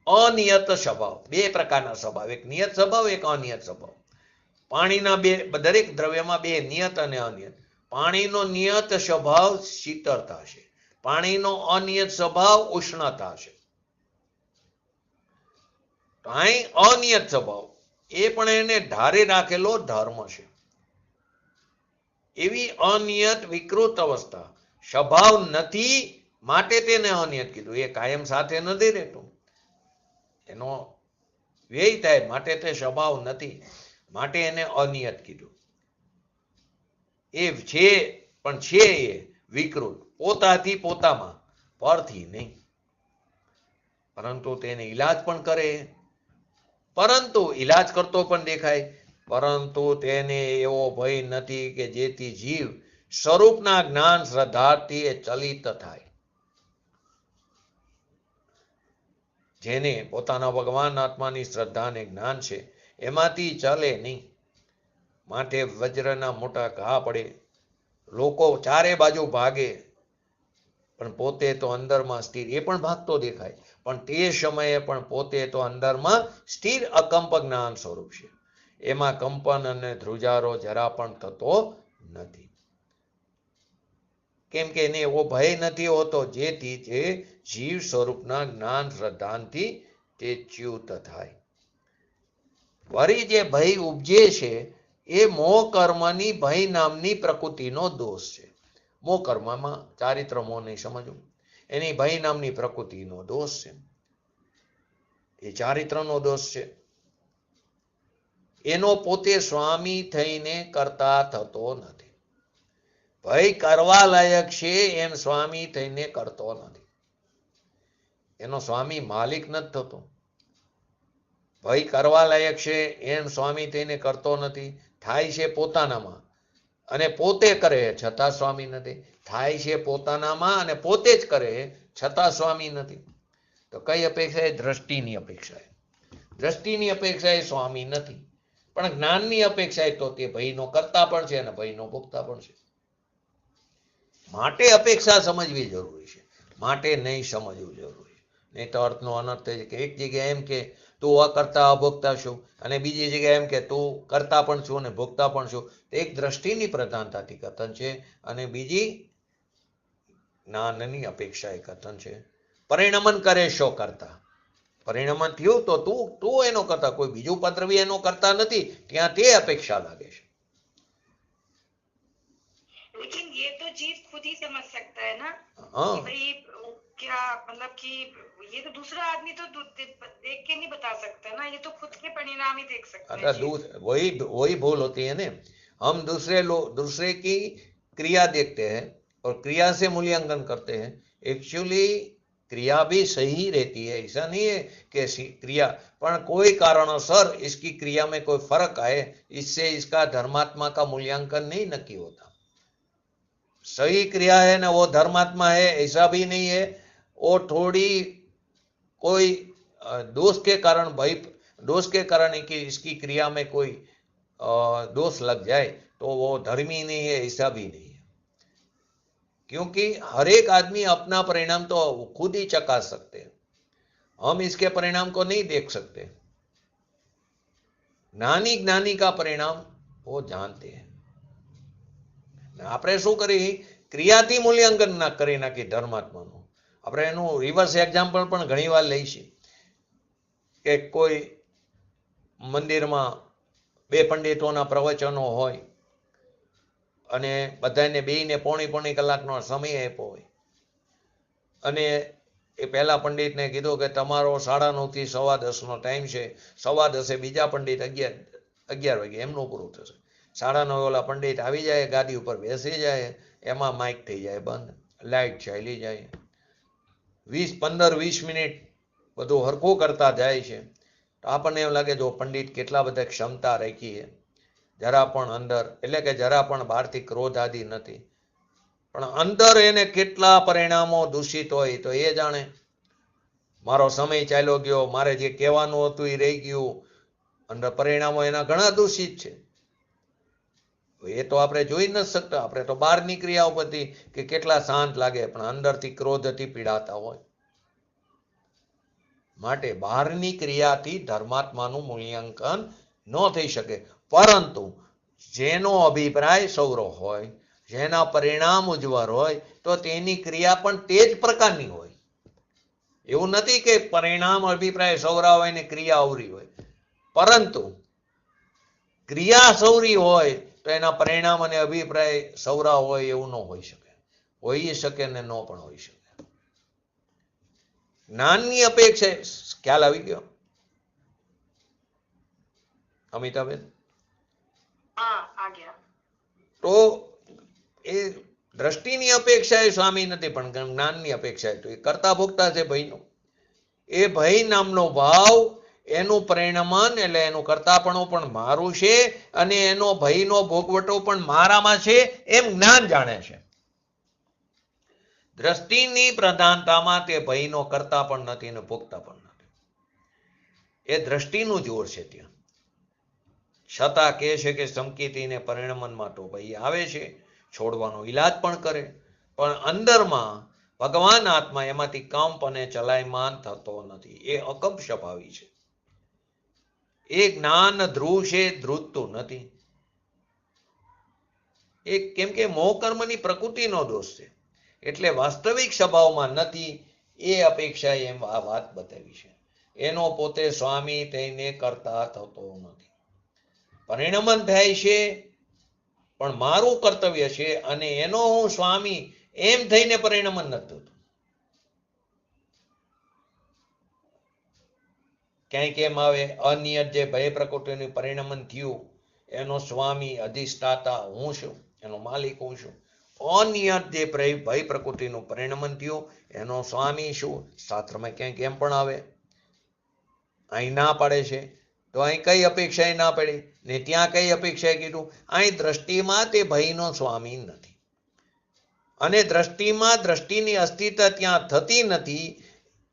અનિયત સ્વભાવ, બે પ્રકારના સ્વભાવ, એક નિયત સ્વભાવ, એક અનિયત સ્વભાવ. પાણીના દરેક દ્રવ્યમાં બે નિયત અને અનિયત. પાણીનો નિયત સ્વભાવ શીતળતા છે, પાણીનો અનિયત સ્વભાવ ઉષ્ણતા છે. અહીં અનિયત સ્વભાવ એ પણ એને ધારે રાખેલો ધર્મ છે. એવી અનિયત વિકૃત અવસ્થા, સ્વભાવ નથી માટે તેને અનિયત કીધું. એ કાયમ સાથે નથી રહેતું, એનો વ્યય થાય માટે તે સ્વભાવ નથી, માટે એને અનિયત કીધું. એ છે પણ છે એ વિકૃત, પોતાથી પોતામાં, પરથી નહીં. પરંતુ તેને ઈલાજ પણ કરે, પરંતુ ઈલાજ કરતો પણ દેખાય, પરંતુ તેને એવો ભય નથી કે જેથી જીવ સ્વરૂપના જ્ઞાન શ્રદ્ધાથી એ ચલિત થાય. જેને પોતાના ભગવાન આત્માની શ્રદ્ધા અને જ્ઞાન છે એમાંથી ચાલે નહીં. માટે વજ્રના મોટા ઘા પડે, લોકો ચારે બાજુ ભાગે, પણ પોતે તો અંદરમાં સ્થિર. એ પણ ભાગતો દેખાય, પણ તે સમયે પણ પોતે તો અંદરમાં સ્થિર અકંપ જ્ઞાન સ્વરૂપ છે. એમાં કંપન અને ધ્રુજારો જરા પણ થતો નથી. કેમ કે એને એવો ભય નથી હોતો જેથી જે જીવ સ્વરૂપના જ્ઞાન શ્રદ્ધાંતિ તે ચ્યુત થાય. વળી જે ભય ઉપજે છે એ મોહ કર્મની ભય નામની પ્રકૃતિનો દોષ છે. મોહ કર્મમાં ચારિત્ર મોહ નહીં સમજવું, એની ભય નામની પ્રકૃતિનો દોષ છે. એ ચારિત્રનો દોષ છે. એનો પોતે સ્વામી થઈને કરતા થતો નથી. ભય કરવા લાયક છે એમ સ્વામી થઈને કરતો નથી. એનો સ્વામી માલિક નથી થતો. ભય કરવા લાયક છે એમ સ્વામી થઈને કરતો નથી. થાય છે પોતાનામાં અને પોતે કરે છતાં સ્વામી નથી. થાય છે પોતાનામાં અને પોતે જ કરે છતાં સ્વામી નથી. તો કઈ અપેક્ષા? એ દ્રષ્ટિની અપેક્ષા. દ્રષ્ટિની અપેક્ષા એ સ્વામી નથી, પણ જ્ઞાનની અપેક્ષા તો તે ભયનો કરતા પણ છે અને ભયનો ભોગતા પણ છે. માટે અપેક્ષા સમજવી જરૂરી છે, માટે નહીં સમજવું જરૂરી. નહીં તો અર્થનો અનર્થ થાય છે કે એક જગ્યાએ એમ કે તું અકર્તા અભોગતા છું અને બીજી જગ્યાએ એમ કે તું કરતા પણ છું અને ભોગતા પણ છું. એક દ્રષ્ટિની પ્રધાનતાથી કથન છે અને બીજી જ્ઞાનની અપેક્ષા એ કથન છે. પરિણમન કરે શો કરતા, પરિણમન થયું તો તું એનો કરતા, કોઈ બીજું પદ્રવી એનો કરતા નથી, ત્યાં તે અપેક્ષા લાગે છે. लेकिन ये तो चीज खुद ही समझ सकता है ना हाँ, कि भाई क्या मतलब कि ये तो दूसरा आदमी तो देख के नहीं बता सकता ना, ये तो खुद के परिणाम ही देख सकता है चीज। वही भूल होती है ना। हम दूसरे की क्रिया देखते हैं और क्रिया से मूल्यांकन करते हैं. एक्चुअली क्रिया भी सही रहती है, ऐसा नहीं है कि क्रिया, पर कोई कारणोसर इसकी क्रिया में कोई फर्क आए, इससे इसका धर्मात्मा का मूल्यांकन नहीं नक्की होता. सही क्रिया है ना वो धर्मात्मा है ऐसा भी नहीं है. वो थोड़ी कोई दोष के कारण, भाई दोष के कारण कि इसकी क्रिया में कोई दोष लग जाए तो वो धर्मी नहीं है, ऐसा भी नहीं है. क्योंकि हर एक आदमी अपना परिणाम तो खुद ही चका सकते हैं, हम इसके परिणाम को नहीं देख सकते. ज्ञानी का परिणाम वो जानते हैं. આપણે શું કરી ક્રિયાથી મૂલ્યાંકન ના કરી નાખી ધર્માત્માનું. આપણે એનું રિવર્સ એક્ઝામ્પલ પણ ઘણી વાર લઈશું કે કોઈ મંદિરમાં બે પંડિતોના પ્રવચનો હોય અને બધાને બેયને પોણી કલાકનો સમય આપ્યો હોય અને એ પહેલા પંડિતને કીધું કે તમારો 9:30 થી 10:15નો ટાઈમ છે, 10:15 બીજા પંડિત 11 વાગે એમનું પૂરું થશે. 9:30 ઓલા પંડિત આવી જાય, ગાદી ઉપર બેસી જાય, એમાં માઇક થઈ જાય બંધ, લાઇટ ચાલી જાય. 15-20 મિનિટ બધું હરખું કરતા જાય છે. તો આપણને એમ લાગે જો પંડિત કેટલા બધા ક્ષમતા રાખી છે, જરા પણ અંદર એટલે કે જરા પણ બહારથી ક્રોધ આદિ નથી, પણ અંદર એને કેટલા પરિણામો દૂષિત હોય તો એ જાણે. મારો સમય ચાલ્યો ગયો, મારે જે કહેવાનું હતું એ રહી ગયું, અંદર પરિણામો એના ઘણા દૂષિત છે. એ તો આપણે જોઈ નથી શકતા. આપણે તો બહારની ક્રિયાઓ બધી કે કેટલા શાંત લાગે, પણ અંદરથી ક્રોધથી પીડાતા હોય. માટે બહારની ક્રિયાથી ધર્માત્માનું મૂલ્યાંકન ન થઈ શકે, પરંતુ જેનો અભિપ્રાય સૌરો હોય, જેના પરિણામ ઉજ્જવળ હોય, તો તેની ક્રિયા પણ તે જ પ્રકારની હોય. એવું નથી કે પરિણામ અભિપ્રાય સૌરા હોય ને ક્રિયા અવરી હોય, પરંતુ ક્રિયા સૌરી હોય તો એના પરિણામ અને અભિપ્રાય સૌરા હોય એવું ન હોઈ શકે. હોઈ શકે ને ન પણ હોઈ શકે. જ્ઞાનની અપેક્ષા ખ્યાલ આવી ગયો અમિતાબેન? તો એ દ્રષ્ટિની અપેક્ષા એ સ્વામી નથી, પણ જ્ઞાનની અપેક્ષા તો એ કરતા ભોગતા છે ભયનો. એ ભય નામનો ભાવ, એનું પરિણમન એટલે એનું કરતાપણું પણ મારું છે અને એનો ભયનો ભોગવટો પણ મારામાં છે એમ જ્ઞાન જાણે છે. દ્રષ્ટિની પ્રધાનતામાં તે ભયનો કરતા પણ નથી અને ભોગતા પણ નથી. એ દ્રષ્ટિનું જોર છે ત્યાં. છતાં કહે છે કે સમકીતીને પરિણમનમાં તો ભય આવે છે, છોડવાનો ઈલાજ પણ કરે, પણ અંદરમાં ભગવાન આત્મા એમાંથી કંપ અને ચલાયમાન થતો નથી. એ અકંપ સ્વભાવી છે. એ જ્ઞાન ધ્રુવ છે, ધ્રુજતું નથી. એ કેમ કે મોહ કર્મની પ્રકૃતિનો દોષ છે, એટલે વાસ્તવિક સ્વભાવમાં નથી. એ અપેક્ષા એમ આ વાત બતાવી છે. એનો પોતે સ્વામી થઈને કરતા થતો નથી. પરિણમન થાય છે પણ મારું કર્તવ્ય છે અને એનો હું સ્વામી એમ થઈને પરિણમન નથી થતું. ક્યાંય કેમ આવે અનિયત જે ભય પ્રકૃતિનું પરિણમન થયું, એનો સ્વામી અધિષ્ઠાતા હું છું, એનો માલિક હું છું. અનિયત જે ભય પ્રકૃતિનું પરિણમન થયું, એનો સ્વામી શું? શાસ્ત્રમાં ક્યાંય કેમ પણ આવે. અહીં ના પાડે છે તો અહીં કઈ અપેક્ષાએ ના પડી ને ત્યાં કઈ અપેક્ષાએ કીધું? અહીં દ્રષ્ટિમાં તે ભયનો સ્વામી નથી અને દ્રષ્ટિમાં દ્રષ્ટિની અસ્તિત્વ ત્યાં થતી નથી.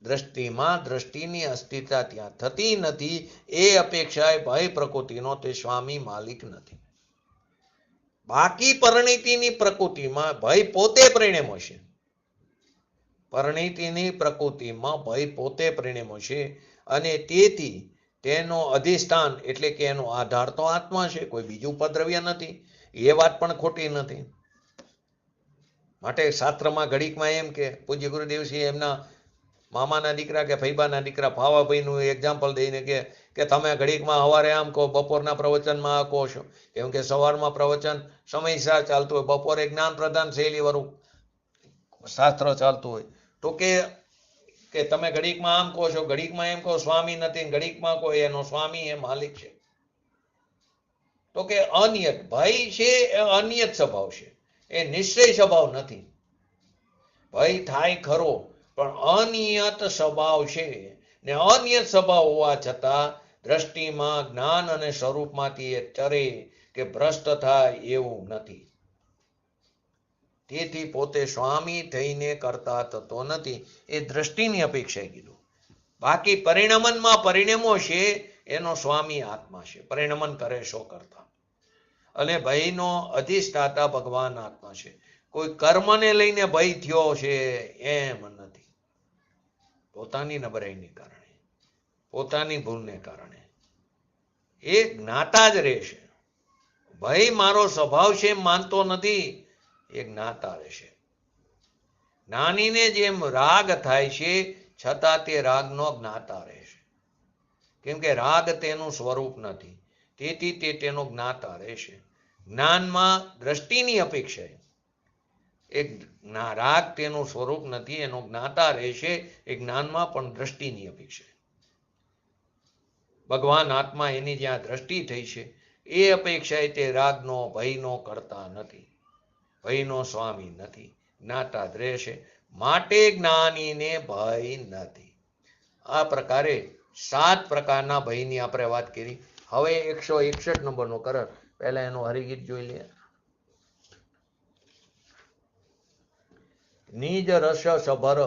દ્રષ્ટિમાં દ્રષ્ટિની અસ્તિત્વ ત્યાં થતી નથી. એ અપેક્ષાએ ભય પ્રકૃતિનો તે સ્વામી માલિક નથી. બાકી પરિણીતિની પ્રકૃતિમાં ભય પોતે પરિણમ્યો છે. પરિણીતિની પ્રકૃતિમાં ભય પોતે પરિણમ્યો છે અને તેથી તેનો અધિષ્ઠાન એટલે કે એનો આધાર તો આત્મા છે, કોઈ બીજું ઉપદ્રવ્ય નથી. એ વાત પણ ખોટી નથી. માટે શાસ્ત્રમાં ઘડીકમાં એમ કે પૂજ્ય ગુરુદેવસિંહ એમના મામાના દીકરા કે ફૈબાના દીકરા ફાવાભાઈનું એક્ઝામ્પલ દઈને કે તમે ઘડીકમાં સવારે આમ કહો, બપોરના પ્રવચનમાં આ કહો છો. કેમ કે સવારમાં પ્રવચન સમયસર ચાલતું હોય, બપોરે જ્ઞાન પ્રદાન શૈલી વાળું શાસ્ત્ર ચાલતું હોય. તો કે તમે ઘડીકમાં આમ કહો છો, ઘડીકમાં એમ કહો સ્વામી નથી, ઘડીકમાં કહો એનો સ્વામી એ માલિક છે. તો કે અનિયત ભય છે એ અનિયત સ્વભાવ છે, એ નિશ્ચય સ્વભાવ નથી. ભય થાય ખરો પણ અનિયત સ્વભાવ છે ને અનિયત સ્વભાવ હોવા છતાં દ્રષ્ટિમાં જ્ઞાન અને સ્વરૂપમાંથી એ ચરે કે ભ્રષ્ટ થાય એવું નથી. તેથી પોતે સ્વામી થઈને કરતા થતો નથી. એ દ્રષ્ટિની અપેક્ષાએ કીધું. બાકી પરિણમનમાં પરિણમો છે એનો સ્વામી આત્મા છે. પરિણમન કરે શો કરતા અને ભયનો અધિષ્ઠાતા ભગવાન આત્મા છે. કોઈ કર્મને લઈને ભય થયો છે એમ નથી. પોતાની નબળાઈને કારણે, પોતાની ભૂલને કારણે એ જ્ઞાતા જ રહેશે. ભય મારો સ્વભાવ છે એમ માનતો નથી, એ જ્ઞાતા રહેશે. જ્ઞાનીને જેમ રાગ થાય છે છતાં તે રાગનો જ્ઞાતા રહેશે. કેમ કે રાગ તેનું સ્વરૂપ નથી, તેથી તે તેનો જ્ઞાતા રહેશે. જ્ઞાનમાં દ્રષ્ટિની અપેક્ષા એક રાગ તેનું સ્વરૂપ નથી, એનો જ્ઞાતા રહેશે એ જ્ઞાનમાં પણ દ્રષ્ટિની અપેક્ષા. ભગવાન આત્મા એની જ્યાં દ્રષ્ટિ થઈ છે એ અપેક્ષાએ તે રાગનો ભયનો કરતા નથી, ભયનો સ્વામી નથી, જ્ઞાતા જ રહેશે, માટે જ્ઞાનીને ભય નથી. આ પ્રકારે 7 પ્રકારના ભયની આપણે વાત કરી. હવે 161 નંબરનો કર, પહેલા એનું હરિગીત જોઈ લે. નિજ રસ સભર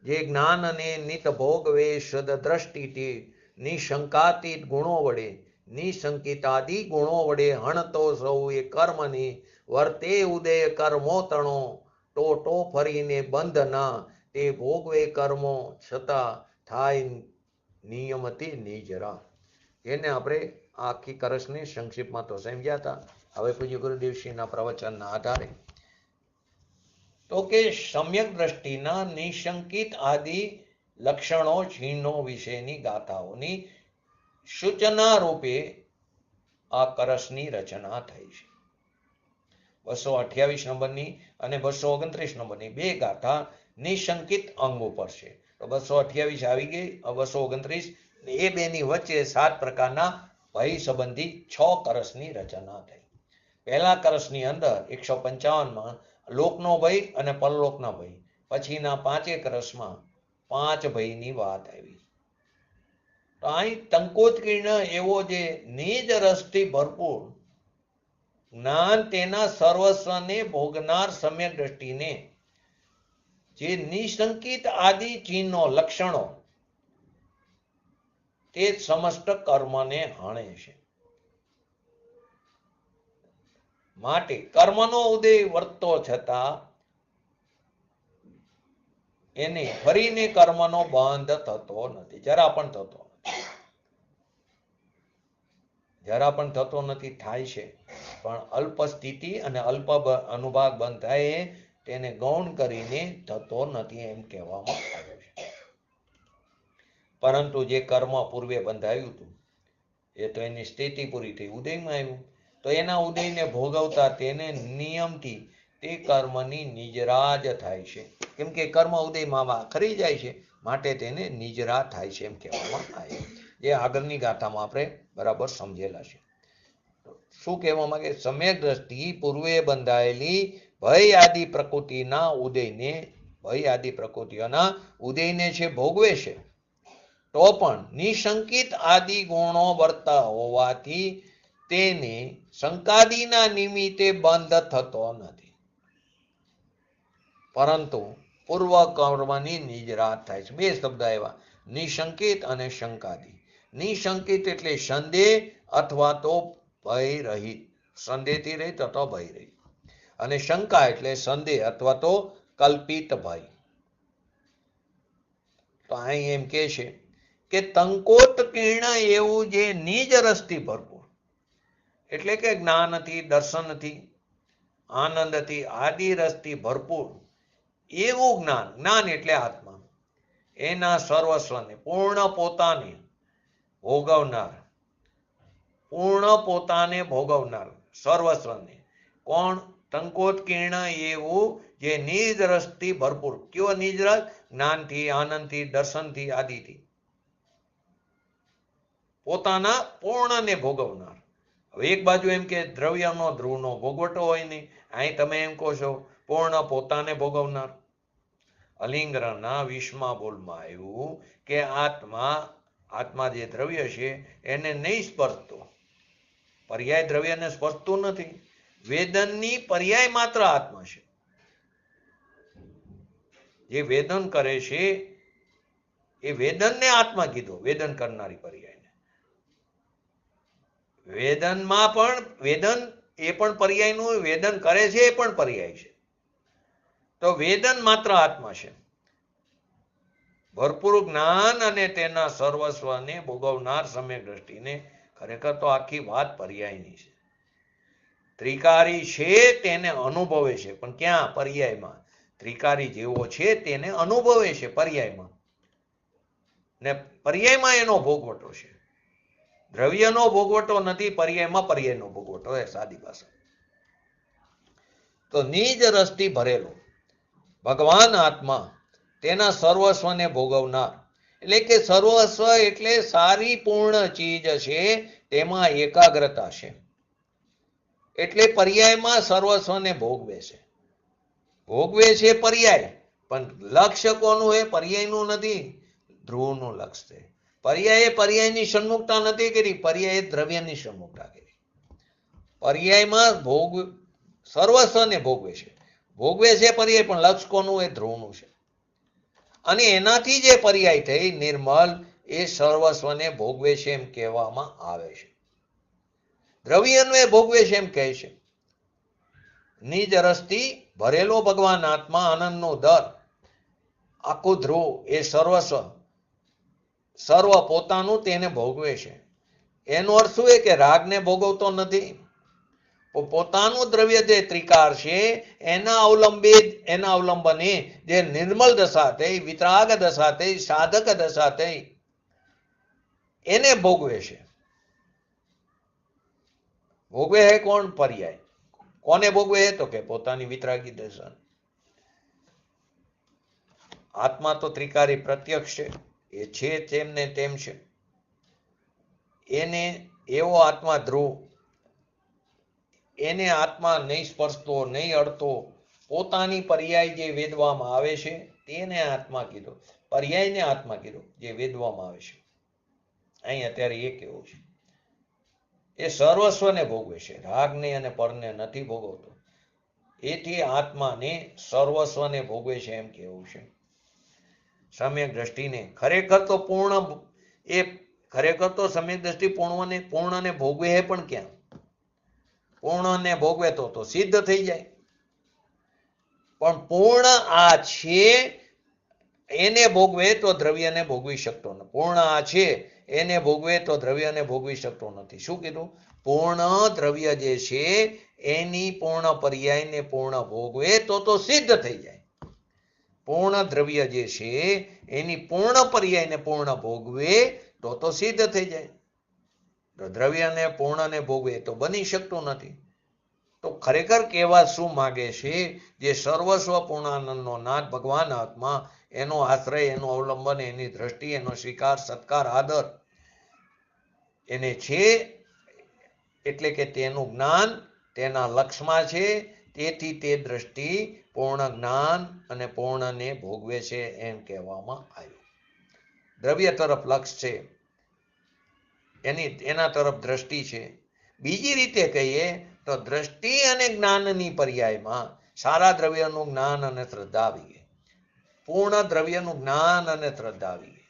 જે જ્ઞાન અને નિત ભોગવે સદ દ્રષ્ટિથી નિશંકાતીત ગુણો વડે નિશંકિતાદિ ગુણો વડે હણતો સૌ એ કર્મની વર્તે ઉદય કર્મો તણો ટોટો ફરીને બંધ ના તે ભોગવે કર્મો છતાં થાય નિયમથી નિજરા. એને આપણે આખી કરસને સંક્ષિપ્તમાં તો સમજ્યા હતા. હવે પૂજ્ય ગુરુદેવશ્રીના પ્રવચનના આધારે તો કે સમ્યક દ્રષ્ટિના નિશંકિત આદિ લક્ષણો ચિહ્નો વિશેની ગાથાઓની સૂચના રૂપે આ કરસની રચના થઈ છે. 228 નંબરની અને 229 નંબરની 2 ગાથા નિશંકિત અંગ ઉપર છે. તો 228 આવી ગઈ, 229 એ બેની વચ્ચે 7 પ્રકારના ભય સંબંધી 6 કરસની રચના થઈ. પહેલા કરસની અંદર 155માં લોકનો ભય અને પરલોકના ભય, પછીના 5 કરસમાં 5 ભયની વાત આવી. તો અહીં ટંકોત્કીર્ણ એવો જે નિજ રસથી ભરપૂર જ્ઞાન તેના સર્વસ્વને ભોગનાર સમ્યક દ્રષ્ટિને જે નિશંકિત આદિ ચિહ્નો લક્ષણો તે સમસ્ત કર્મને હણે છે. માટે કર્મનો ઉદય વર્તતો છતાં એને ફરીને કર્મનો બંધ થતો નથી, જરા પણ થતો નથી. જરા પણ થતો નથી, થાય છે પણ અલ્પ સ્થિતિ અને અલ્પ અનુભાગ બંધ થાય તેને ગૌણ કરીને થતો નથી એમ કહેવામાં આવ્યું છે. પરંતુ જે કર્મ પૂર્વે બંધાયું હતું એ તો એની સ્થિતિ પૂરી થઈ, ઉદયમાં આવ્યું, તો એના ઉદયને ભોગવતા તેને નિયમથી તે કર્મની નિજરા જ થાય છે. કેમ કે કર્મ ઉદયમાં ખરી જાય છે, માટે તેને નિજરા થાય છે એમ કહેવામાં આવે. જે આગળની ગાથામાં આપણે બરાબર સમજેલા છે. શું કહેવા માંગે? સમ્યક દ્રષ્ટિ પૂર્વે બંધાયેલી ભય આદિ પ્રકૃતિના ઉદયને, ભય આદિ પ્રકૃતિઓના ઉદયને છે ભોગવે છે, તો પણ નિશંકિત આદિ ગુણો વર્તા હોવાથી તેને શંકાદિના નિમિત્તે બંધ થતો નથી, પરંતુ પૂર્વ કર્મની નિજરા થાય છે. 2 શબ્દ આવ્યા, નિશંકિત અને શંકાદી. નિશંકિત એટલે સંદેહ અથવા તો ભય રહિત, સંદેહથી રહિત અથવા ભય રહિત, અને શંકા એટલે સંદેહ અથવા તો કલ્પિત ભય. તો અહીં એમ કે છે કે ટંકોત્કીર્ણ એવું જે નિજ રસથી ભરપૂર, એટલે કે જ્ઞાનથી, દર્શનથી, આનંદથી, આદિ રસથી ભરપૂર એવું જ્ઞાન, જ્ઞાન એટલે આત્મા, એના સર્વસ્વને પૂર્ણ પોતાને ભોગવનાર, પૂર્ણ પોતાને ભોગવનાર સર્વસ્વને કોણ? ટંકોત્કીર્ણ એવું જે નિજ રસથી ભરપૂર. કયો નિજ રસ? જ્ઞાનથી, આનંદથી, દર્શનથી, આદિથી પોતાના પૂર્ણને ભોગવનાર. હવે એક બાજુ એમ કે દ્રવ્યનો ધ્રુવનો ભોગવટો હોય નહીં, અહીં તમે એમ કહો છો પૂર્ણ પોતાને ભોગવનાર. અલિંગરના 20મા બોલમાં આવ્યું કે આત્મા જે દ્રવ્ય છે એને નહીં સ્પર્શતો, પર્યાય દ્રવ્યને સ્પર્શતું નથી. વેદનની પર્યાય માત્ર આત્મા છે. જે વેદન કરે છે એ વેદનને આત્મા કીધો, વેદન કરનારી પર્યાયને. વેદનમાં પણ વેદન એ પણ પર્યાયનું, વેદન કરે છે એ પણ પર્યાય છે. તો વેદન માત્ર આત્મા છે. ભરપૂર જ્ઞાન અને તેના સર્વસ્વને ભોગવનાર સમ્યક દ્રષ્ટિને ખરેખર તો આખી વાત પર્યાયની છે. ત્રિકારી છે તેને અનુભવે છે, પણ ક્યાં? પર્યાયમાં. ત્રિકારી જેવો છે તેને અનુભવે છે પર્યાયમાં, ને પર્યાયમાં એનો ભોગવટો છે. દ્રવ્યનો ભોગવટો નથી, પર્યાયમાં પર્યાયનો ભોગવટો એ સાદી ભાષા. તો નિજ રસથી ભરેલો ભગવાન આત્મા તેના સર્વસ્વને ભોગવનાર, એટલે કે સર્વસ્વ એટલે સારી પૂર્ણ ચીજ છે, તેમાં એકાગ્રતા છે, એટલે પર્યાયમાં સર્વસ્વને ભોગવે છે. ભોગવે છે પર્યાય, પણ લક્ષ્ય કોનું એ પર્યાયનું નથી, ધ્રુવનું લક્ષ્ય છે. પર્યાયે પર્યાયની સન્મુખતા નથી કરી, પર્યાયે દ્રવ્યની સન્મુખતા કરી. પર્યાયમાં સર્વસ્વને ભોગવે છે, ભોગવે છે પર્યાય, પણ લક્ષ્ય કોનું એ ધ્રુવનું છે. અને એનાથી જે પર્યાય થઈ નિર્મલ, એ સર્વસ્વને ભોગવે છે એમ કહેવામાં આવે છે. દ્રવ્યનું એ ભોગવે છે એમ કહે છે. નિજ રસથી ભરેલો ભગવાન આત્મા આનંદનો દર, આખું ધ્રુવ એ સર્વ પોતાનું તેને ભોગવે છે. એનો અર્થ શું એ કે રાગને ભોગવતો નથી. પોતાનું દ્રવ્ય જે ત્રિકાર છે એના અવલંબને જે નિર્મલ દશા થઈ, વિતરાગ દશા થઈ, સાધક દશા થઈ, એને ભોગવે છે. ભોગવે હે કોણ? પર્યાય. કોને ભોગવે તો કે પોતાની વિતરાગી દશા. આત્મા તો ત્રિકારી પ્રત્યક્ષ છે, એ છે તેમ ને તેમ છે. એને એવો આત્મા ધ્રુવ, એને આત્મા નહીં સ્પર્શતો, નહીં અડતો, પોતાની પર્યાય જે વેદવામાં આવે છે તેને આત્મા કીધો, પર્યાયને આત્મા કીધો જે વેદવામાં આવે છે. અહીં અત્યારે એ કેવું છે, એ સર્વસ્વને ભોગવે છે, રાગને અને પરને નથી ભોગવતો. એથી આત્માને સર્વસ્વને ભોગવે છે એમ કેવું છે. સમ્યક દ્રષ્ટિને ખરેખર તો સમ્યક દ્રષ્ટિ પૂર્ણને ભોગવે હે, પણ ક્યાં? પૂર્ણને ભોગવે તો સિદ્ધ થઈ જાય. પણ પૂર્ણ આ છે એને ભોગવે તો દ્રવ્યને ભોગવી શકતો નથી. પૂર્ણ આ છે એને ભોગવે તો દ્રવ્યને ભોગવી શકતો નથી. શું કીધું? પૂર્ણ દ્રવ્ય જે છે એની પૂર્ણ પર્યાયને પૂર્ણ ભોગવે તો સિદ્ધ થઈ જાય. પૂર્ણ દ્રવ્ય જે છે એની પૂર્ણ પર્યાયને પૂર્ણ ભોગવે તો સિદ્ધ થઈ જાય. દ્રવ્યને પૂર્ણને ભોગવે તો બની શકતું નથી. તો ખરેખર કહેવા શું માગે છે? જે સર્વસ્વ પૂર્ણાનંદનો નાથ ભગવાન આત્મા, એનો આશ્રય, એનું અવલંબન, એની દ્રષ્ટિ, એનો સ્વીકાર, સત્કાર, આદર એને છે, એટલે કે તેનું જ્ઞાન તેના લક્ષમાં છે. તેથી તે દ્રષ્ટિ પૂર્ણ જ્ઞાન અને પૂર્ણને ભોગવે છે એમ કહેવામાં આવ્યું. દ્રવ્ય તરફ લક્ષ છે, એના તરફ દ્રષ્ટિ છે. બીજી રીતે કહીએ તો દ્રષ્ટિ અને જ્ઞાનની પર્યાયમાં સારા દ્રવ્યનું જ્ઞાન અને શ્રદ્ધા આવી ગઈ, પૂર્ણ દ્રવ્યનું જ્ઞાન અને શ્રદ્ધા આવી ગઈ,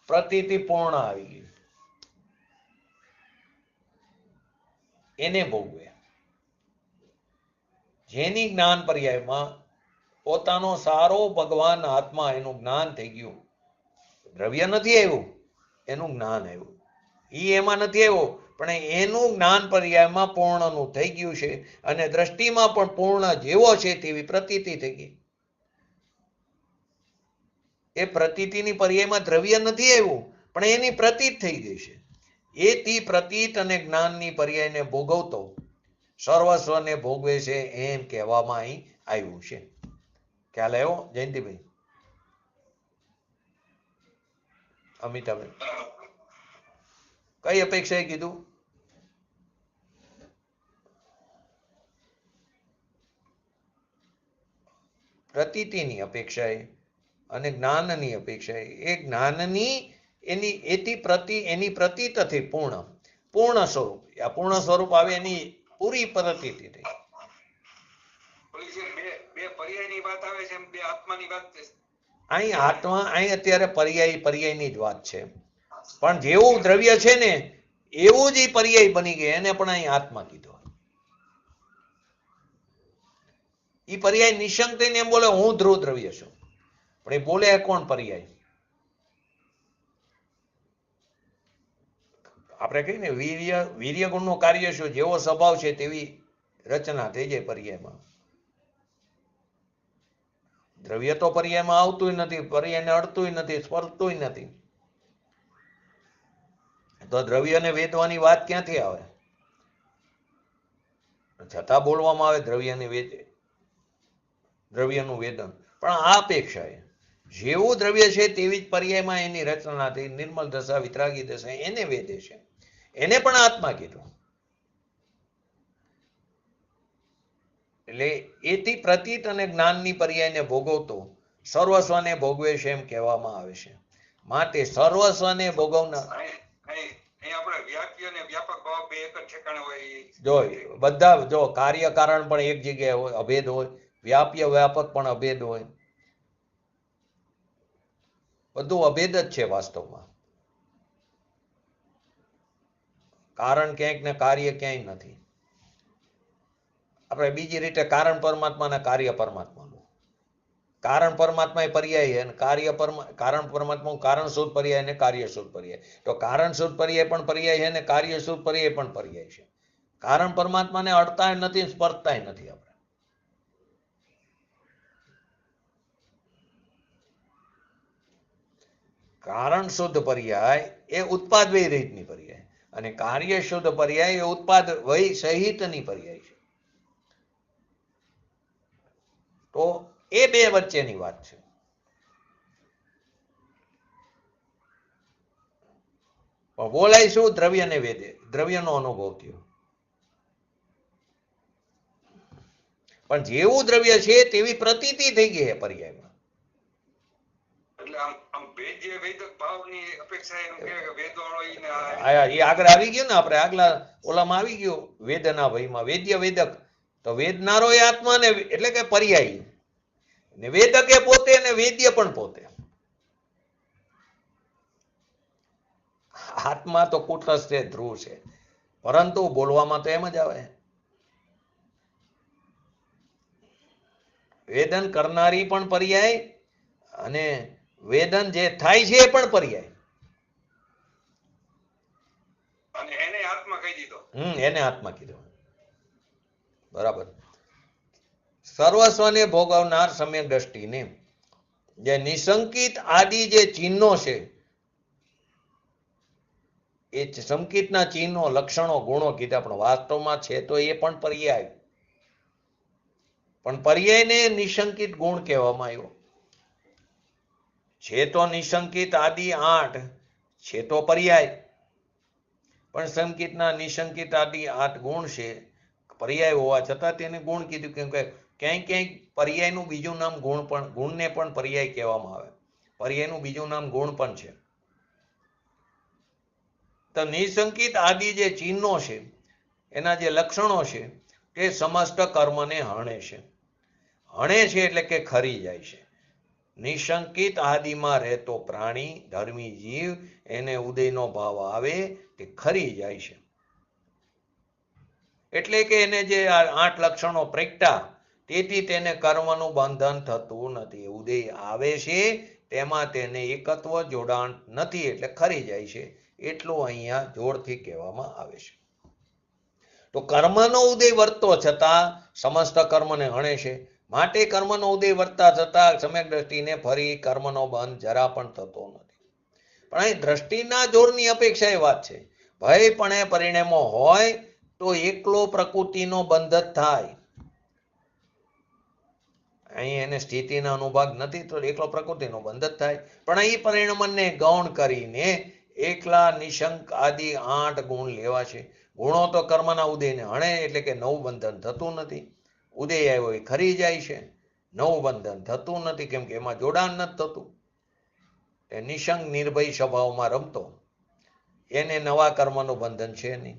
પ્રતીતિ પૂર્ણ આવી ગઈ, એને ભોગવે. જેની જ્ઞાન પર્યાયમાં પોતાનો સારો ભગવાન આત્મા, એનું જ્ઞાન થઈ ગયું. દ્રવ્ય નથી આવ્યું, એનું જ્ઞાન આવ્યું. એમાં નથી આવ્યો, પણ એનું જ્ઞાન પર્યાયમાં પૂર્ણનું થઈ ગયું છે, અને દ્રષ્ટિમાં પણ પૂર્ણ જેવો છે તેવી પ્રતીતિ થઈ ગઈ. એ પ્રતીતિની પર્યાયમાં દ્રવ્ય નથી આવ્યું, પણ એની પ્રતીત થઈ ગઈ છે. એથી પ્રતીત અને જ્ઞાનની પર્યાયને ભોગવતો સર્વસ્વને ભોગવે છે એમ કહેવામાં અહીં આવ્યું છે. ખ્યાલ આવ્યો જયંતિભાઈ? અમિતાભાઈ કઈ અપેક્ષાએ કીધું? પ્રતીતિની અપેક્ષાએ અને જ્ઞાનની અપેક્ષાએ. એ જ્ઞાનની એની પ્રતીત થઈ પૂર્ણ સ્વરૂપ. આ પૂર્ણ સ્વરૂપ આવે એની પૂરી પ્રતીતિ થઈ. અહીં અત્યારે પર્યાયની જ વાત છે. પણ જેવું દ્રવ્ય છે ને એવું જ પર્યાય બની ગઈ, એને પણ અહીં આત્મા કીધો. એ પર્યાય નિશંક થઈને એમ બોલે હું ધ્રુવ દ્રવ્ય છું, પણ એ બોલે કોણ? પર્યાય. આપણે કહીએ ને વીર્ય ગુણનું કાર્ય શું? જેવો સ્વભાવ છે તેવી રચના થઈ જાય પર્યાયમાં. દ્રવ્ય તો પર્યાયમાં આવતું નથી, પર્યાયને અડતું નથી, સ્પર્શતું નથી. તો દ્રવ્યને વેદવાની વાત ક્યાંથી આવે? છતાં બોલવામાં આવે દ્રવ્યને વેદે, દ્રવ્યનું વેદન. પણ આ અપેક્ષાએ જેવું દ્રવ્ય છે તેવી જ પર્યાયમાં એની રચના થઈ, નિર્મલ દશા વિતરાગી દશા એને વેદે છે, એને પણ આત્મા કીધું. એટલે એથી પ્રતીત અને જ્ઞાનની પર્યાયને ભોગવતો સર્વસ્વને ભોગવે છે એમ કહેવામાં આવે છે. માટે સર્વસ્વને ભોગવનાર જો બધા જો કાર્ય કારણ પણ એક જગ્યાએ હોય, અભેદ હોય, વ્યાપ્ય વ્યાપક પણ અભેદ હોય, બધું અભેદ જ છે વાસ્તવમાં. કારણ ક્યાંક ને કાર્ય ક્યાંય નથી. આપણે બીજી રીતે કારણ પરમાત્મા અને કાર્ય પરમાત્માનું, કારણ પરમાત્મા એ પર્યાય અને કારણ પરમાત્મા કારણ શુદ્ધ પર્યાય અને કાર્ય શુદ્ધ પર્યાય. તો કારણ શુદ્ધ પર્યાય પણ પર્યાય છે અને કાર્ય શુદ્ધ પર્યાય પણ પર્યાય છે. કારણ પરમાત્માને અડતા નથી, સ્પર્શતા નથી. આપણે કારણ શુદ્ધ પર્યાય એ ઉત્પાદ વય રીતની પર્યાય અને કાર્ય શુદ્ધ પર્યાય એ ઉત્પાદ વય સહિતની પર્યાય છે. તો એ બે વચ્ચેની વાત છે. પણ બોલાય શું? દ્રવ્યને વેદે, દ્રવ્યનો અનુભવ થયો. પણ જેવું દ્રવ્ય છે તેવી પ્રતીતિ થઈ ગઈ છે પર્યાયમાં. એ આગળ આવી ગયું ને, આપણે આગલા ઓલામાં આવી ગયું વેદના ભયમાં. વેદ્ય વેદક તો વેદનારો એ આત્માને એટલે કે પર્યાયી, ને વેદક એ પોતે ને વેદ્ય પણ પોતે. આત્મા તો કુટસ્થ છે, ધ્રુવ છે, પરંતુ બોલવામાં તો એમ જ આવે. વેદન કરનારી પણ પર્યાય અને વેદન જે થાય છે એ પણ પર્યાય. એને આત્મા કહી દીધો. એને આત્મા કીધો. બરાબર. સર્વસ્વને ભોગવનાર સમ્યક દ્રષ્ટિને જે નિશંકિત આદિ જે ચિહ્નો છે, એ સંકિતના ચિહ્નો, લક્ષણો, ગુણો કીધા, પણ વાસ્તવમાં છે તો એ પણ પર્યાય. પણ પર્યાયને નિશંકિત ગુણ કહેવામાં આવ્યો. છે તો નિશંકિત આદિ 8 છે તો પર્યાય, પણ સંકિતના નિશંકિત આદિ 8 ગુણ છે. પર્યાય હોવા છતાં તેને ગુણ કીધું, કેમ કે ક્યાંય ક્યાંય પર્યાયનું બીજું નામ ગુણ પણ, ગુણને પણ પર્યાય કહેવામાં આવે. પર્યાયનું બીજું નામ ગુણ પણ છે. તો નિશંકિત આદિ જે ચિહ્નો છે, એના જે લક્ષણો છે, તે સમસ્ત કર્મને હણે છે. હણે છે એટલે કે ખરી જાય છે. નિશંકિત આદિમાં રહેતો પ્રાણી, ધર્મી જીવ, એને ઉદયનો ભાવ આવે તે ખરી જાય છે. એટલે કે એને જે 8 લક્ષણો પ્રગટા, તેથી તેને કર્મનું બંધન થતું નથી. ઉદય આવે છે તેમાં તેને એકત્વ જોડાણ નથી, એટલે ખરી જાય છે. એટલું અહીંયા જોરથી કહેવામાં આવે છે. તો કર્મનો ઉદય વર્તતો છતાં સમસ્ત કર્મને હણે છે. માટે કર્મનો ઉદય વર્તતા છતાં સમ્યક દ્રષ્ટિને ફરી કર્મનો બંધ જરા પણ થતો નથી. પણ અહીં દ્રષ્ટિના જોરની અપેક્ષા એ વાત છે. ભય પણ એ પરિણામો હોય તો એકલો પ્રકૃતિનો બંધ જ થાય. અહીં એને સ્થિતિના અનુભાગ નથી તો એકલો પ્રકૃતિનો બંધ જ થાય. પણ અહીં પરિણામને ગૌણ કરીને એકલા નિશંક આદિ 8 ગુણ લેવા છે. ગુણો તો કર્મના ઉદયને હણે, એટલે કે નવું બંધન થતું નથી. ઉદય આવ્યો એ ખરી જાય છે, નવું બંધન થતું નથી, કેમ કે એમાં જોડાણ નથી થતું. એ નિશંક નિર્ભય સ્વભાવમાં રમતો, એને નવા કર્મનું બંધન છે નહીં.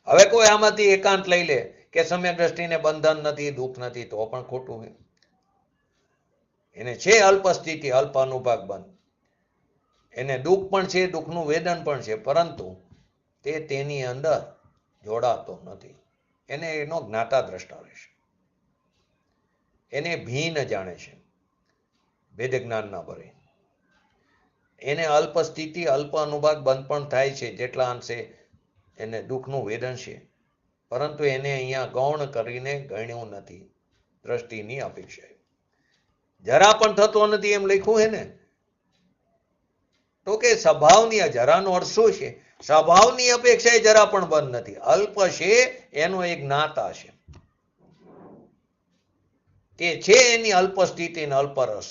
હવે કોઈ આમાંથી એકાંત લઈ લે કે સમ્યક દ્રષ્ટિને બંધન નથી, દુઃખ નથી, તો પણ ખોટું હોય. એને છે અલ્પ સ્થિતિ, અલ્પ અનુભાગ બંધ, એને દુઃખ પણ છે, દુઃખનું વેદન પણ છે, પરંતુ તે તેની અંદર જોડાતો નથી. એને એનો જ્ઞાતા દ્રષ્ટા રહેશે, એને ભીન જાણે છે, ભેદ જ્ઞાન ના ભરે. એને અલ્પ સ્થિતિ, અલ્પ અનુભાગ બંધ પણ થાય છે, જેટલા અંશે એને દુઃખનું વેદન છે, પરંતુ એને અહીંયા ગૌણ કરીને ગણ્યું નથી દ્રષ્ટિની અપેક્ષાએ. જરા પણ થતો નથી એમ લખ્યું હે ને, તો કે સ્વભાવની, જરાનો અર્થ શું છે? સ્વભાવની અપેક્ષાએ જરા પણ બંધ નથી. અલ્પ છે એનો એક જ્ઞાતા છે કે છે એની અલ્પ સ્થિતિ ને અલ્પ રસ,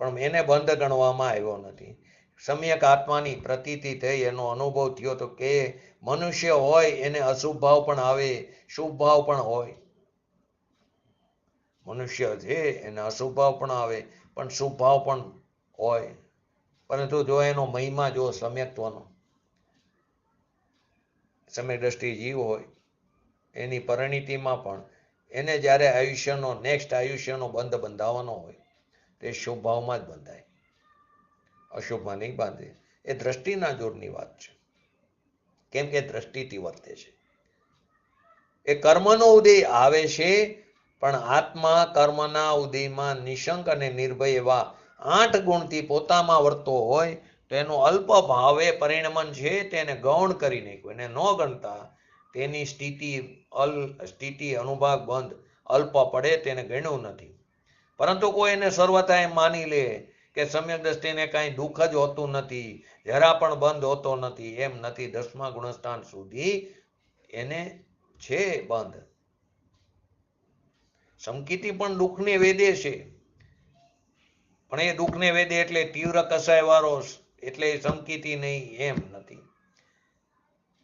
પણ એને બંધ ગણવામાં આવ્યો નથી. સમ્યક આત્માની પ્રતીતિ થઈ, એનો અનુભવ થયો તો કે મનુષ્ય હોય એને અશુભ ભાવ પણ આવે, શુભ ભાવ પણ હોય. મનુષ્ય છે એને અશુભ ભાવ પણ આવે પણ શુભ ભાવ પણ હોય. પરંતુ જો એનો મહિમા જો સમ્યક્ત્વનો, સમ્યક દ્રષ્ટિ જીવ હોય એની પરિણીતિમાં પણ એને જ્યારે આયુષ્યનો નેક્સ્ટ આયુષ્યનો બંધ બંધાવવાનો હોય તે શુભ ભાવમાં જ બંધાય, અશુભમાં નહીં બાંધે. એ દ્રષ્ટિના જોરની વાત છે, કેમ કે દ્રષ્ટિથી વર્તે છે. એ કર્મનો ઉદય આવે છે પણ આત્મા કર્મના ઉદયમાં નિશંક અને નિર્ભય એવા 8 ગુણથી પોતામાં વર્તો હોય તો એનું અલ્પ ભાવે પરિણમન છે તેને ગૌણ કરી નાખ્યું. એને ન ગણતા તેની સ્થિતિ અનુભાગ બંધ અલ્પ પડે તેને ગણ્યું નથી. પરંતુ કોઈ એને સર્વથા એમ માની લે કે સમ્યક દ્રષ્ટિને કાંઈ દુઃખ જ હોતું નથી, જરા પણ બંધ હોતો નથી, એમ નથી. 10મા ગુણસ્થાન સુધી એને છે બંધ. સમકીતિ પણ દુઃખને વેદે છે, પણ એ દુઃખને વેદે એટલે તીવ્ર કસાય વાળો એટલે સમકીતિ નહીં, એમ નથી.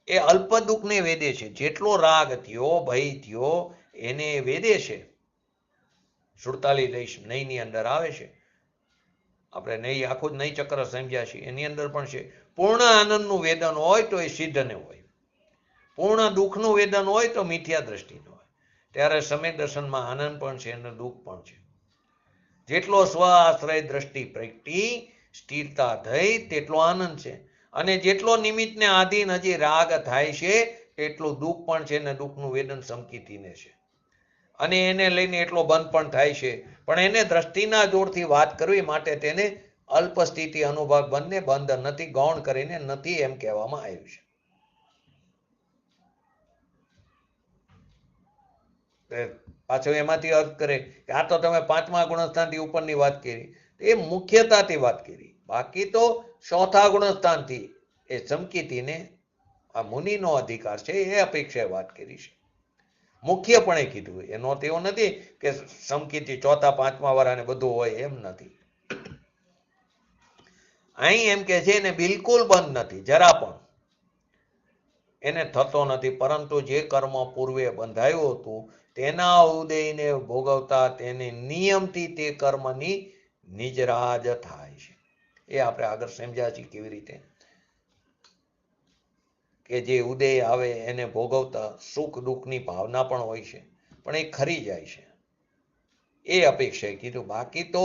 એ અલ્પ દુઃખને વેદે છે. જેટલો રાગ થયો, ભય થયો એને વેદે છે. 47 નહીંની અંદર આવે છે. આપણે નહીં આખું જ નહીં ચક્ર સમજ્યા છીએ, એની અંદર પણ છે. પૂર્ણ આનંદનું વેદન હોય તો એ સિદ્ધને હોય, પૂર્ણ દુઃખનું વેદન હોય તો મિથ્યા દ્રષ્ટિનું હોય. ત્યારે સમ્યક દર્શનમાં આનંદ પણ છે અને દુઃખ પણ છે. જેટલો સ્વ આશ્રય દ્રષ્ટિ પ્રગટી સ્થિરતા થઈ તેટલો આનંદ છે, અને જેટલો નિમિત્તને આધીન હજી રાગ થાય છે એટલું દુઃખ પણ છે, અને દુઃખનું વેદન સમકીતીને છે, અને એને લઈને એટલો બંધ પણ થાય છે. પણ એને દ્રષ્ટિના જોરથી વાત કરવી માટે તેને અલ્પ સ્થિતિ અનુભાગ બંને બંધ નથી ગૌણ કરીને નથી એમ કહેવામાં આવ્યું છે. પાછો એમાંથી અર્થ કરે કે આ તો તમે 5મા ગુણસ્થાનથી ઉપરની વાત કરી, એ મુખ્યતાથી વાત કરી. બાકી તો 4થા ગુણસ્થાનથી એ સમકીતીને આ મુનિનો અધિકાર છે એ અપેક્ષાએ વાત કરી છે, મુખ્યપણે કીધું. એનો તેવો નથી કે સમકીતી 4થા 5મા વાળાને બધું હોય, એમ નથી. અહીં એમ કે છે એને બિલકુલ બંધ નથી, જરા પણ એને થતો નથી. પરંતુ જે કર્મ પૂર્વે બંધાયું હતું તેના ઉદયને ભોગવતા તેને નિયમથી તે કર્મની નિજરાજ થાય છે. એ આપણે આગળ સમજ્યા છીએ કેવી રીતે કે જે ઉદય આવે એને ભોગવતા સુખ દુઃખની ભાવના પણ હોય છે, પણ એ ખરી જાય છે, એ અપેક્ષાએ કીધું. બાકી તો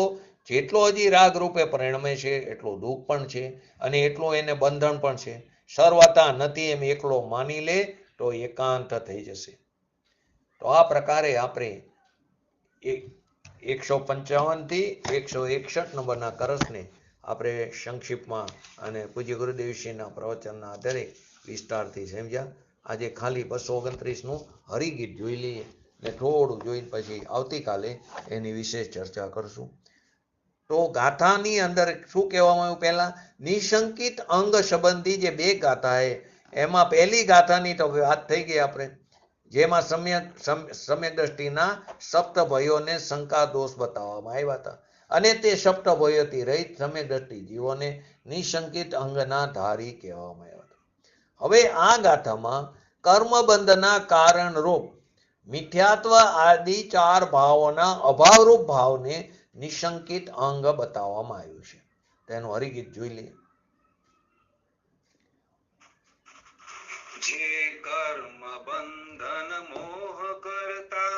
જેટલો હજી રાગ રૂપે પરિણમે છે એટલું દુઃખ પણ છે, અને એટલું એને બંધન પણ છે. સર્વતા નથી એમ એકલો માની લે તો એકાંત થઈ જશે. તો આ પ્રકારે આપણે 155 થી 161 નંબરના કરસને આપણે સંક્ષિપ્તમાં અને પૂજ્ય ગુરુદેવશ્રીના પ્રવચનના આધારે વિસ્તારથી સમજ્યા. આજે ખાલી 229નું હરિગીત જોઈ લઈએ ને થોડું જોઈને પછી આવતીકાલે એની વિશેષ ચર્ચા કરશું. તો ગાથાની અંદર શું કહેવામાં આવ્યું? પહેલા નિશંકિત અંગ સંબંધી જે 2 ગાથા છે એમાં પહેલી ગાથાની તો વાત થઈ ગઈ આપણે, જેમાં સમ્યક દ્રષ્ટિના સપ્તભયોને શંકા દોષ બતાવવામાં આવ્યા હતા, અને તે સપ્તભયોથી રહિત સમ્યક દ્રષ્ટિ જીવોને નિશંકિત અંગના ધારી કહેવામાં આવ્યા હતા. હવે આ ગાથામાં કર્મબંધના કારણરૂપ મિથ્યાત્વ આદિ 4 ભાવોના અભાવરૂપ ભાવને નિશંકિત અંગ બતાવવામાં આવ્યું છે. તેનું હરિગીત જોઈ લઈએ. જે કર્મ બંધન મોહ કરતા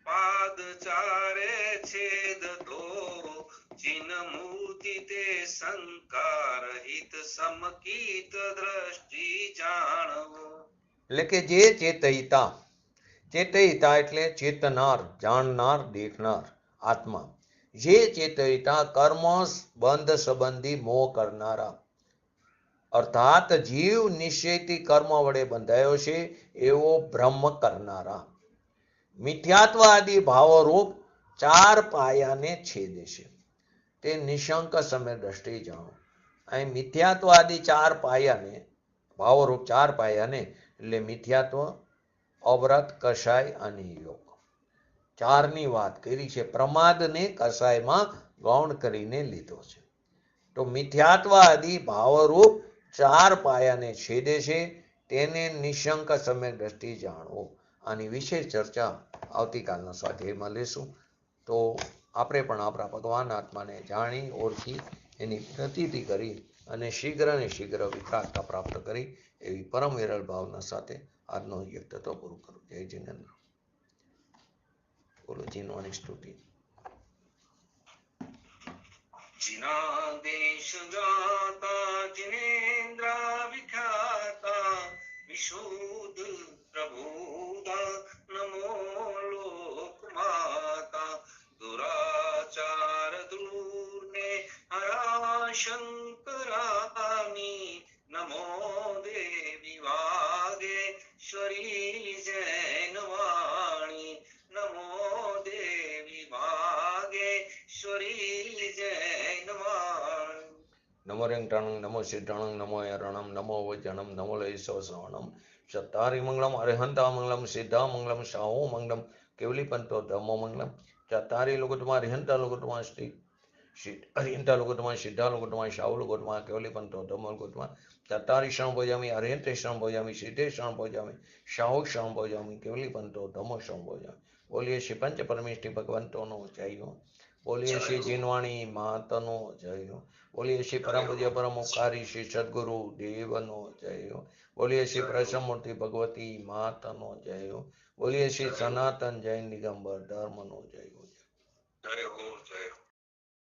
પાદ ચારે છેદ ધો, ચિન મૂર્તિ તે સંકાર હિત સમકીત દ્રષ્ટિ જાણવો. એટલે કે જે ચેતયિતા, ચેતયિતા એટલે ચેતનાર, જાણનાર, દેખનાર આત્મા. જે ચેતયિતા કર્મ બંધ સંબંધી મોહ કરનારા, અર્થાત જીવ નિશ્ચયથી કર્મ વડે બંધાયો છે એવો ભ્રમ કરનારા, મિથ્યાત્વ આદિ ભાવરૂપ 4 પાયાને છેદે છે તે નિશંક સમ્યક દ્રષ્ટિ જાણો. અહીં મિથ્યાત્વ આદિ 4 પાયાને ભાવરૂપ 4 પાયાને એટલે મિથ્યાત્વ, અવ્રત, કષાય અને યોગ, 4ની વાત કરી છે. પ્રમાદને કષાયમાં ગૌણ કરીને લીધો છે. તો મિથ્યાત્વ આદિ ભાવરૂપ 4 પાયાને છેદે છે, તેને નિશંક સમ્યક દ્રષ્ટિ જાણવો. આની વિશેષ ચર્ચા આવતીકાલના સ્વાધ્યાયમાં લેશું. તો આપણે પણ આપણા ભગવાન આત્માને જાણી ઓળખી એની પ્રતીતિ કરી અને શીઘ્ર ને શીઘ્ર વિકાસતા પ્રાપ્ત કરી એવી પરમ વિરલ ભાવના સાથે આજનો એક તત્વ પૂરું કરું. જય જિનેન્દ્ર. બોલો જીનવાણી સ્તુતિ. जिनादेश जाता जिनेन्द्र विख्याता विशुद्ध प्रभुदा नमो लोक माता दुराचार दूर ने हरा शंकरानी नमो देवी वागेश्वरी जैन वाणी नमो देवी वागेश्वरी जैन वाणी નમો રેંગટાણં નમો સિદ્ધાણં નમો યરણં નમો વજ્જણં નમો લયસો શ્રવણમ ચત્તારી મંગલમ અરિહંતા મંગલમ સિદ્ધા મંગલમ સાહુ મંગલમ કેવલી પંતો ધમો મંગલમ ચત્તારી લોકોતમાં અરિહંતા લોકોતમાં અરિહંતા લોકોતમાં સિદ્ધા લોકોતમાં સાહુ લોકોતમાં કેવલી પંતો ધમો લોકોતમાં ચત્તારી શરણ ભોજામી અરિહંતે શરણ ભોજામી સિદ્ધે શરણ ભોજામી સાહુ શરણ ભોજામી કેવલી પંતો ધમો શરણ ભોજામી. બોલીએ શ્રી પંચ પરમેષ્ઠી ભગવંતોનો જય હો. બોલીએ શ્રી જીનવાણી માતનો જય હો. બોલીએ શ્રી પરમ પૂજ્ય પરમ ઉપકારી શ્રી સદગુરુ દેવનો જય હો. બોલીએ શ્રી પ્રસમમૂર્તિ ભગવતી માતનો જય હો. બોલીએ શ્રી સનાતન જૈન દિગંબર ધર્મનો જય હો. જય હો.